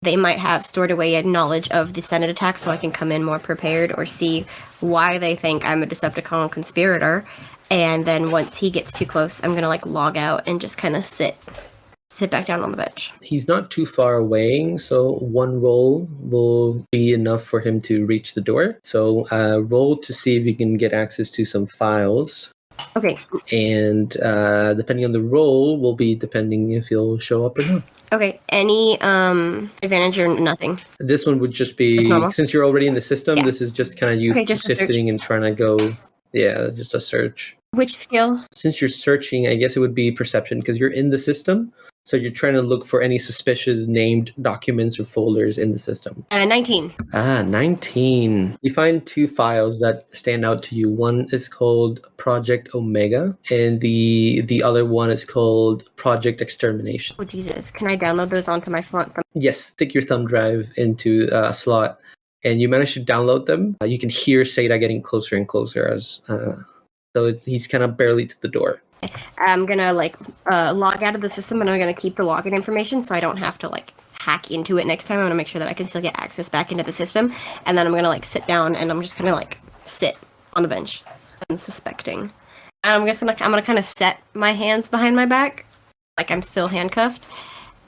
they might have stored away in knowledge of the Senate attack, so I can come in more prepared or see why they think I'm a Decepticon conspirator. And then once he gets too close, I'm gonna like log out and just kind of sit back down on the bench. He's not too far away, so one roll will be enough for him to reach the door. So roll to see if you can get access to some files. Okay. And depending on the roll will be depending if he'll show up or not. Okay. Any advantage or nothing? This one would just be, since you're already in the system, this is just kind of you sifting and trying to go, just a search. Which skill? Since you're searching, I guess it would be perception because you're in the system. So you're trying to look for any suspicious named documents or folders in the system. 19. 19. You find two files that stand out to you. One is called Project Omega, and the other one is called Project Extermination. Oh, Jesus. Can I download those onto my phone? Yes, stick your thumb drive into a slot and you manage to download them. You can hear Seda getting closer and closer as he's kind of barely to the door. I'm gonna log out of the system, and I'm gonna keep the login information so I don't have to hack into it next time. I'm gonna make sure that I can still get access back into the system, and then I'm gonna sit down, and I'm just gonna sit on the bench, unsuspecting. And I'm gonna kind of set my hands behind my back, like I'm still handcuffed,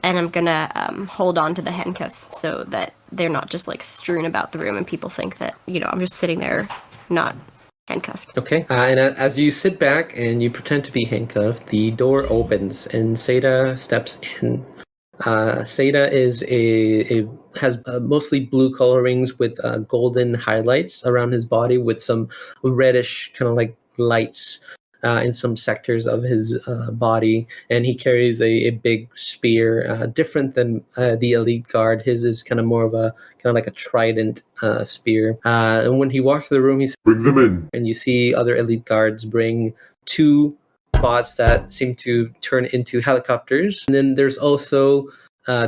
and I'm gonna hold on to the handcuffs so that they're not just strewn about the room, and people think that I'm just sitting there, not handcuffed. Okay. And as you sit back and you pretend to be handcuffed, the door opens and Seda steps in. Seda has mostly blue colorings with golden highlights around his body, with some reddish kind of lights in some sectors of his body, and he carries a big spear, different than the elite guard. His is kind of more of a like a trident spear. And when he walks through the room, he says, "Bring them in." and you see other elite guards bring 2 bots that seem to turn into helicopters. And then there's also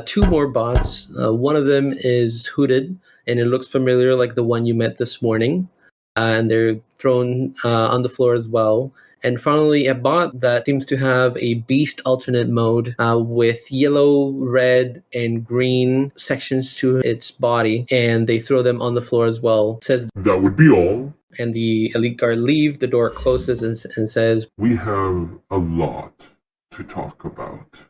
2 more bots. One of them is hooded, and it looks familiar, like the one you met this morning. And they're thrown on the floor as well. And finally, a bot that seems to have a beast alternate mode with yellow, red, and green sections to its body, and they throw them on the floor as well. It says, "That would be all." And the elite guard leave. The door closes and says, "We have a lot to talk about."